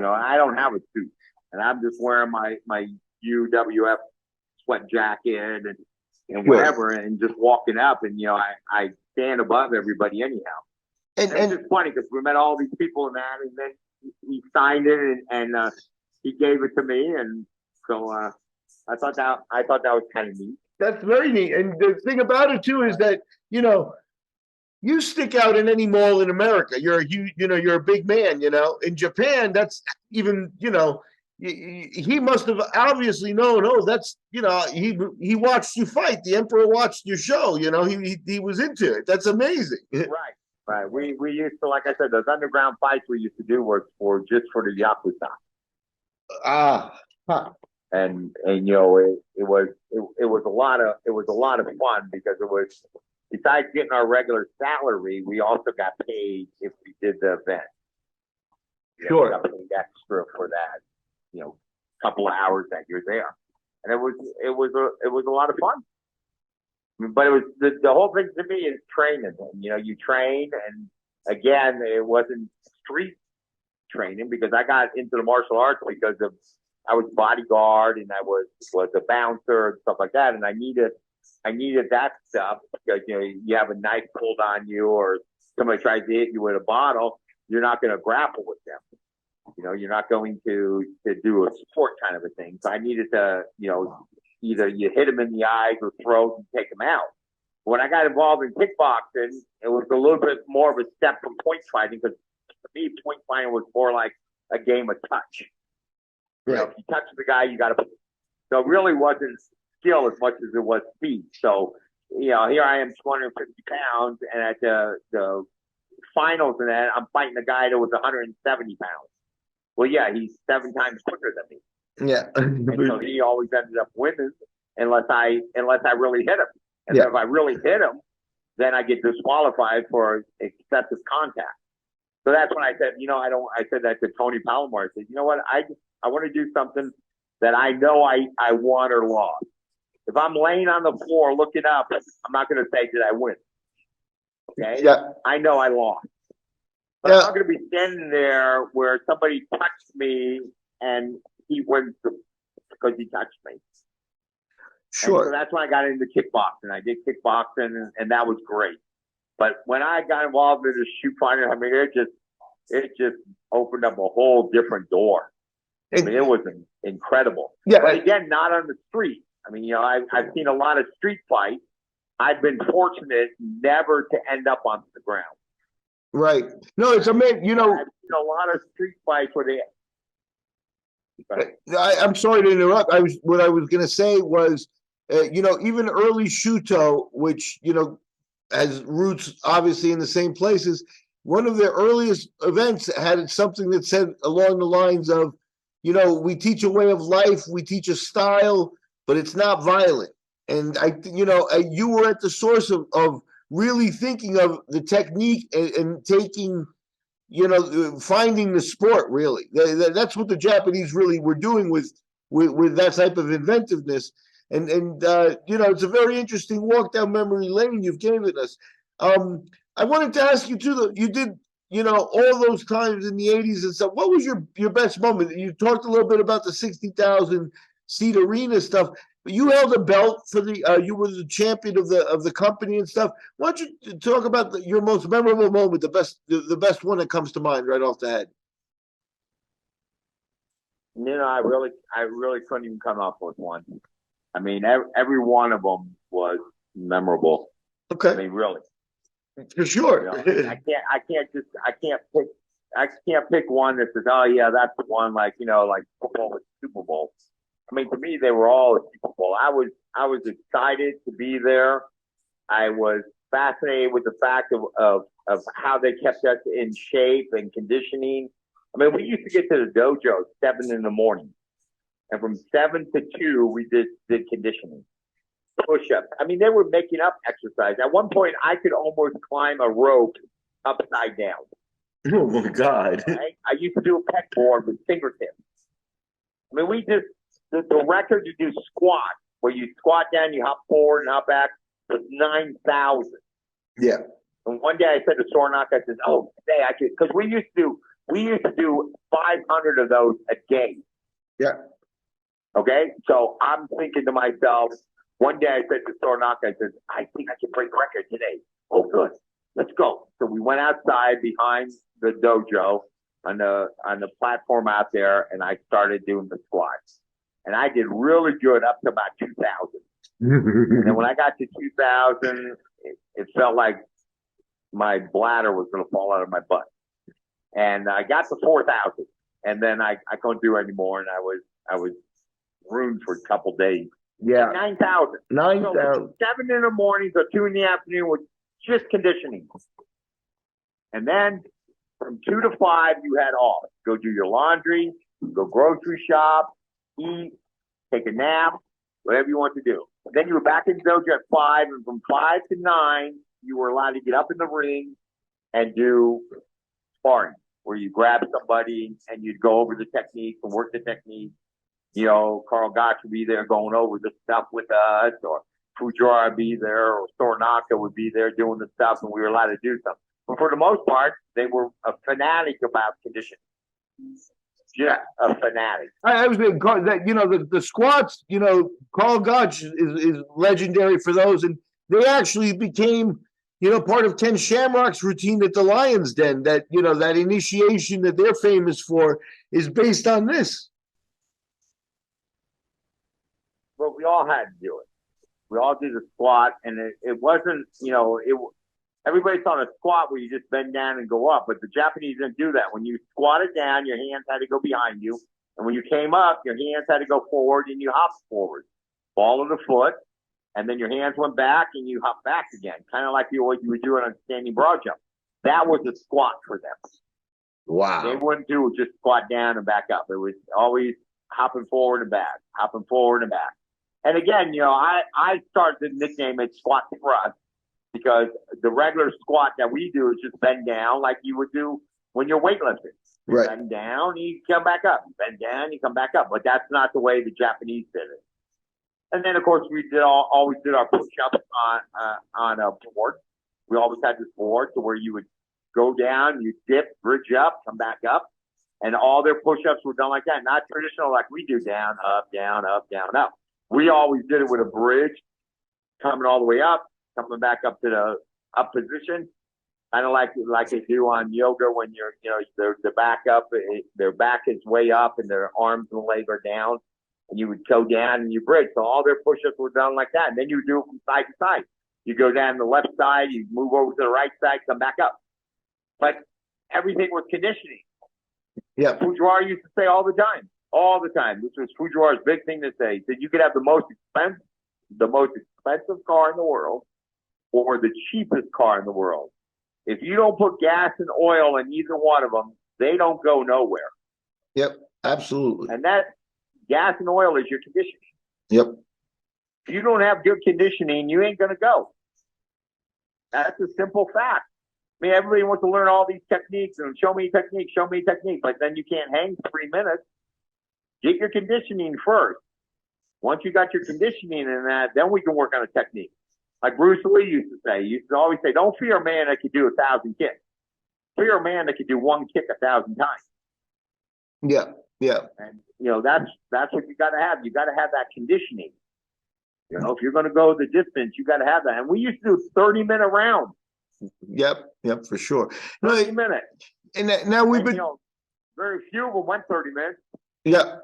I don't have a suit, and I'm just wearing my UWF sweat jacket and whatever, and just walking up, and I stand above everybody anyhow. And it's just funny because we met all these people in that, and then he signed it and he gave it to me, and so I thought that was kind of neat. That's very neat. And the thing about it too is that you stick out in any mall in America. You're a big man. In Japan, that's even he must have obviously known. Oh, that's he watched you fight. The emperor watched your show. He was into it. That's amazing. Right. We used to, like I said, those underground fights we used to do were just for the Yakuza. And it was a lot of fun because it was besides getting our regular salary, we also got paid if we did the event. Sure. We got paid extra for that, couple of hours that you're there, and it was a lot of fun. But it was the whole thing to me is training. You train, and again, it wasn't street training because I got into the martial arts because I was bodyguard and I was a bouncer and stuff like that, and I needed that stuff because you have a knife pulled on you or somebody tries to hit you with a bottle, you're not going to grapple with them. You're not going to do a sport kind of a thing. So I needed to, either you hit them in the eyes or throat and take them out. When I got involved in kickboxing, it was a little bit more of a step from point fighting because for me, point fighting was more like a game of touch. Right. If you touch the guy, you got to. So it really wasn't skill as much as it was speed. So here I am, 250 pounds, and at the finals, and that I'm fighting a guy that was 170 pounds. Well, yeah, he's 7 times quicker than me. Yeah. And so he always ended up winning unless I really hit him. And Yeah. if I really hit him, then I get disqualified for excessive contact. So that's when I said, I said that to Tony Palomar. I said, you know what? I want to do something that I know I won or lost. If I'm laying on the floor looking up, I'm not going to say, did I win? Okay? Yeah. I know I lost. But I'm not going to be standing there where somebody touched me and he wins because he touched me. Sure. And so that's when I got into kickboxing. I did kickboxing, and that was great. But when I got involved in the shoot fighting, I mean, it just opened up a whole different door. I mean, it was incredible. Yeah. But again, not on the street. I mean, I've seen a lot of street fights. I've been fortunate never to end up on the ground. Right. No, it's amazing. I've seen a lot of street fights where I'm sorry to interrupt. What I was going to say was, even early Shuto, which has roots obviously in the same places. One of the earliest events had something that said along the lines of, we teach a way of life, we teach a style, but it's not violent. And you were at the source of really thinking of the technique and taking, finding the sport. Really, that's what the Japanese really were doing with that type of inventiveness. And it's a very interesting walk down memory lane you've given us. I wanted to ask you too. You did, all those times in the '80s and stuff. What was your best moment? You talked a little bit about the 60,000 seat arena stuff. But you held a belt for you were the champion of the company and stuff. Why don't you talk about your most memorable moment, the best one that comes to mind right off the head? I really couldn't even come up with one. I mean, every one of them was memorable. Okay. I mean, really. For sure. I can't pick one that says, oh yeah, that's the one, like football with Super Bowl. I mean, to me, they were all a Super Bowl. I was excited to be there. I was fascinated with the fact of how they kept us in shape and conditioning. I mean, we used to get to the dojo 7 a.m. And from 7 to 2, we did conditioning, push-ups. I mean, they were making up exercise. At one point, I could almost climb a rope upside down. Oh my God! Right? I used to do a pegboard with fingertips. I mean, the record to do squat, where you squat down, you hop forward and hop back, was 9,000. Yeah. And one day I said to Sornak, I said, "Oh, today I could," because we used to do 500 of those a day. Yeah. Okay, so I'm thinking to myself, one day I said to Sornak, I said, I think I can break record today. Oh, good. Let's go. So we went outside behind the dojo on the platform out there, and I started doing the squats. And I did really good up to about 2,000. And then when I got to 2,000, it felt like my bladder was going to fall out of my butt. And I got to 4,000, and then I couldn't do anymore, and I was ruined for a couple days. Yeah. 9,000. 9,000. So 7 in the morning to 2 in the afternoon was just conditioning. And then from 2 to 5, you had off. Go do your laundry, go grocery shop, eat, take a nap, whatever you want to do. Then you were back in the dojo at 5, and from 5 to 9, you were allowed to get up in the ring and do sparring, where you grab somebody and you'd go over the technique and work the technique. You know, Carl Gotch would be there going over the stuff with us, or Fujiwara would be there, or Soranaka would be there doing the stuff, and we were allowed to do something. But for the most part, they were a fanatic about conditioning. Just a fanatic. I was going to that, you know, the squats, you know, Carl Gotch is legendary for those. And they actually became, you know, part of Ken Shamrock's routine at the Lion's Den. That, you know, that initiation that they're famous for is based on this. But we all had to do it. We all did a squat, and it wasn't, you know, everybody thought a squat where you just bend down and go up, but the Japanese didn't do that. When you squatted down, your hands had to go behind you, and when you came up, your hands had to go forward, and you hopped forward. Ball of the foot, and then your hands went back, and you hopped back again, kind of like you would do it on standing broad jump. That was a squat for them. Wow. They wouldn't do just squat down and back up. It was always hopping forward and back, hopping forward and back. And again, you know, I started to nickname it squat thrust, because the regular squat that we do is just bend down like you would do when you're weightlifting. You right. Bend down, you come back up. Bend down, you come back up. But that's not the way the Japanese did it. And then, of course, we always did our push-ups on a board. We always had this board to where you would go down, you dip, bridge up, come back up. And all their push-ups were done like that. Not traditional like we do, down, up, down, up, down, up. We always did it with a bridge, coming all the way up, coming back up to the up position, kind of like they do on yoga when you're, you know, the back up, their back is way up and their arms and legs are down, and you would go down and you bridge. So all their push-ups were done like that. And then you do it from side to side. You go down the left side, you move over to the right side, come back up. But everything was conditioning. Yeah. Fujiwara used to say all the time. This was Fujiwara's big thing to say. That you could have the most expensive car in the world or the cheapest car in the world. If you don't put gas and oil in either one of them, they don't go nowhere. Yep, absolutely. And that gas and oil is your conditioning. Yep. If you don't have good conditioning, you ain't going to go. That's a simple fact. I mean, everybody wants to learn all these techniques and show me technique, but then you can't hang 3 minutes. Get your conditioning first. Once you got your conditioning in that, then we can work on a technique. Like Bruce Lee used to say, he used to always say, don't fear a man that could do 1,000 kicks. Fear a man that could do one kick 1,000 times. Yeah, yeah. And, you know, that's what you got to have. You got to have that conditioning. You know, if you're going to go the distance, you got to have that. And we used to do 30-minute rounds. Yep, for sure. 30 minutes. And now we've been, you know, very few of them went 30 minutes. Yeah.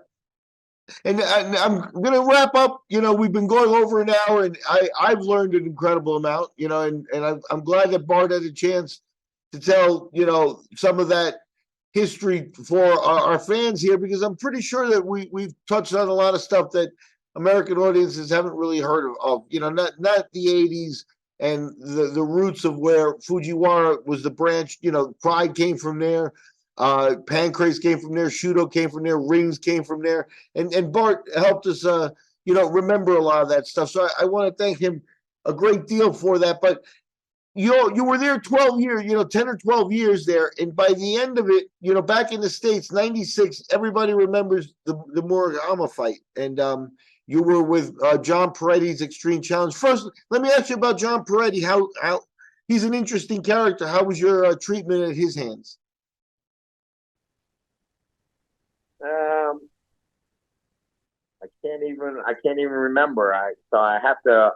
And I'm going to wrap up. You know, we've been going over an hour, and I've learned an incredible amount, you know, and I'm glad that Bart had a chance to tell, you know, some of that history for our fans here, because I'm pretty sure that we've touched on a lot of stuff that American audiences haven't really heard of, you know, not the 80s and the roots of where Fujiwara was the branch, you know, Pride came from there. Pancrase came from there, Shudo came from there, Rings came from there, and Bart helped us, you know, remember a lot of that stuff. So I want to thank him a great deal for that. But you were there 12 years, you know, 10 or 12 years there, and by the end of it, you know, back in the States, '96, everybody remembers the Murakami fight, and you were with John Peretti's Extreme Challenge. First, let me ask you about John Peretti. How he's an interesting character. How was your treatment at his hands? I can't even remember. So I have to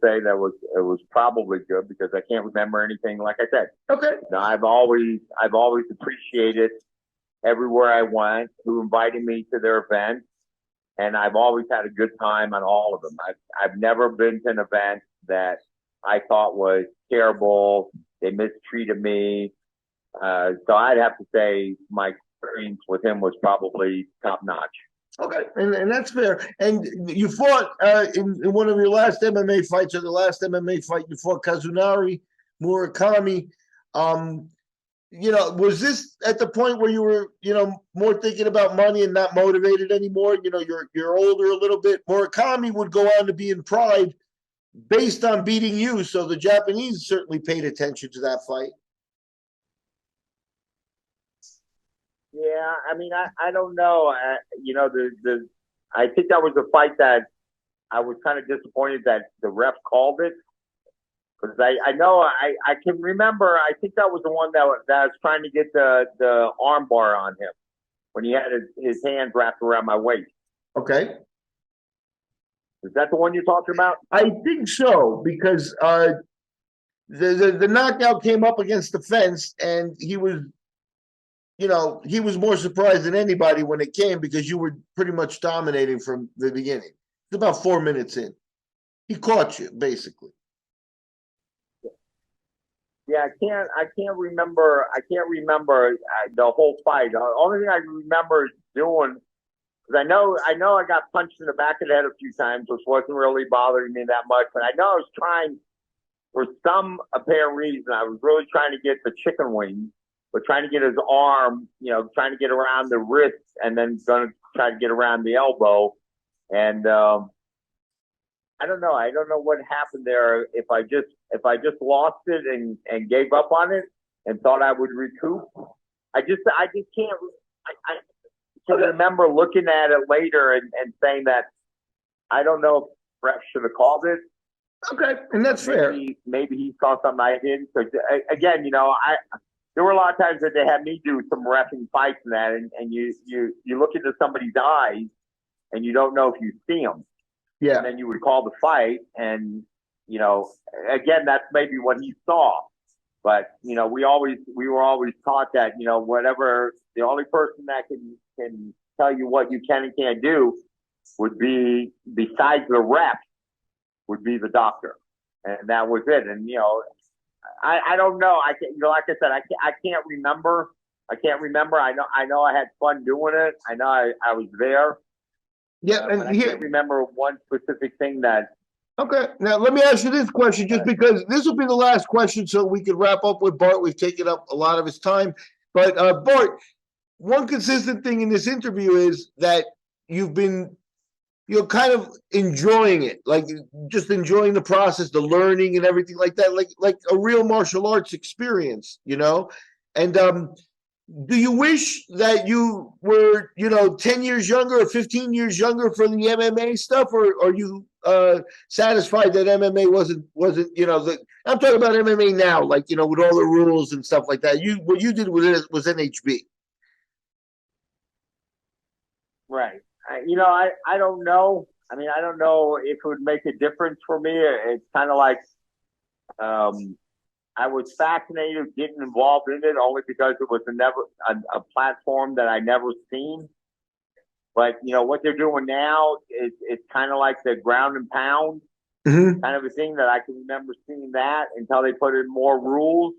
say that it was probably good, because I can't remember anything. Like I said, okay. Now, I've always appreciated everywhere I went who invited me to their events, and I've always had a good time on all of them. I've never been to an event that I thought was terrible. They mistreated me. So I'd have to say my experience with him was probably top notch. Okay, and that's fair. And you fought in one of your last MMA fights, or the last MMA fight, you fought Kazunari Murakami. was this at the point where you were, more thinking about money and not motivated anymore? You're older a little bit. Murakami would go on to be in Pride based on beating you, so the Japanese certainly paid attention to that fight. Yeah, I mean, I don't know. I think that was a fight that I was kind of disappointed that the ref called it, because I know I can remember. I think that was the one that was trying to get the arm bar on him when he had his hands wrapped around my waist. Okay. Is that the one you're talking about? I think so, because the knockout came up against the fence, and he was more surprised than anybody when it came, because you were pretty much dominating from the beginning. It's about 4 minutes in. He caught you, basically. Yeah, I can't remember the whole fight. The only thing I remember doing, because I know I got punched in the back of the head a few times, which wasn't really bothering me that much. But I know I was trying, for some apparent reason, I was really trying to get the chicken wing, but trying to get his arm, trying to get around the wrist, and then going to try to get around the elbow. And I don't know. I don't know what happened there. If I just lost it and gave up on it and thought I would recoup, I just can't. I can remember looking at it later and saying that I don't know if ref should have called it. Okay, and that's fair. Maybe he saw something I didn't. So again, there were a lot of times that they had me do some reffing fights and that, and you look into somebody's eyes and you don't know if you see them. Yeah. And then you would call the fight, and again, that's maybe what he saw. But we were always taught that whatever, the only person that can tell you what you can and can't do would be, besides the ref, would be the doctor, and that was it. And I don't know. I can't, like I said, I can't remember. I know I had fun doing it. I know I was there. Yeah, and I can't remember one specific thing that. Okay, now let me ask you this question, just because this will be the last question, so we can wrap up with Bart. We've taken up a lot of his time, but Bart, one consistent thing in this interview is that you've been, kind of enjoying it, like just enjoying the process, the learning and everything like that, like a real martial arts experience, and do you wish that you were, 10 years younger or 15 years younger for the MMA stuff, or are you satisfied that MMA wasn't, I'm talking about MMA now, like, with all the rules and stuff like that. What you did with it was NHB. Right. I don't know. I mean, I don't know if it would make a difference for me. It's kind of like, I was fascinated getting involved in it only because it was a platform that I never seen. But what they're doing now is it's kind of like the ground and pound kind of a thing that I can remember seeing that until they put in more rules.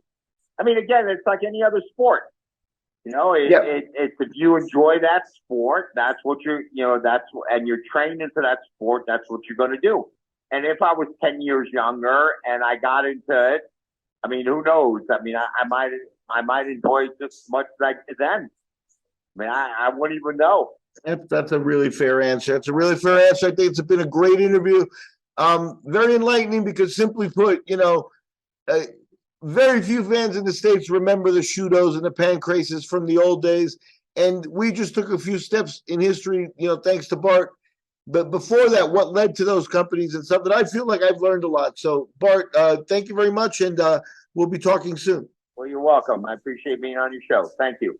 I mean, again, it's like any other sport. It's if you enjoy that sport, that's what and you're trained into that sport, that's what you're going to do. And if I was 10 years younger and I got into it, I mean, who knows? I mean, I might enjoy it just as much as I did then. I mean, I wouldn't even know. That's a really fair answer. That's a really fair answer. I think it's been a great interview. Very enlightening, because simply put, very few fans in the States remember the Shudos and the Pancrases from the old days. And we just took a few steps in history, thanks to Bart. But before that, what led to those companies and stuff, that I feel like I've learned a lot. So, Bart, thank you very much, and we'll be talking soon. Well, you're welcome. I appreciate being on your show. Thank you.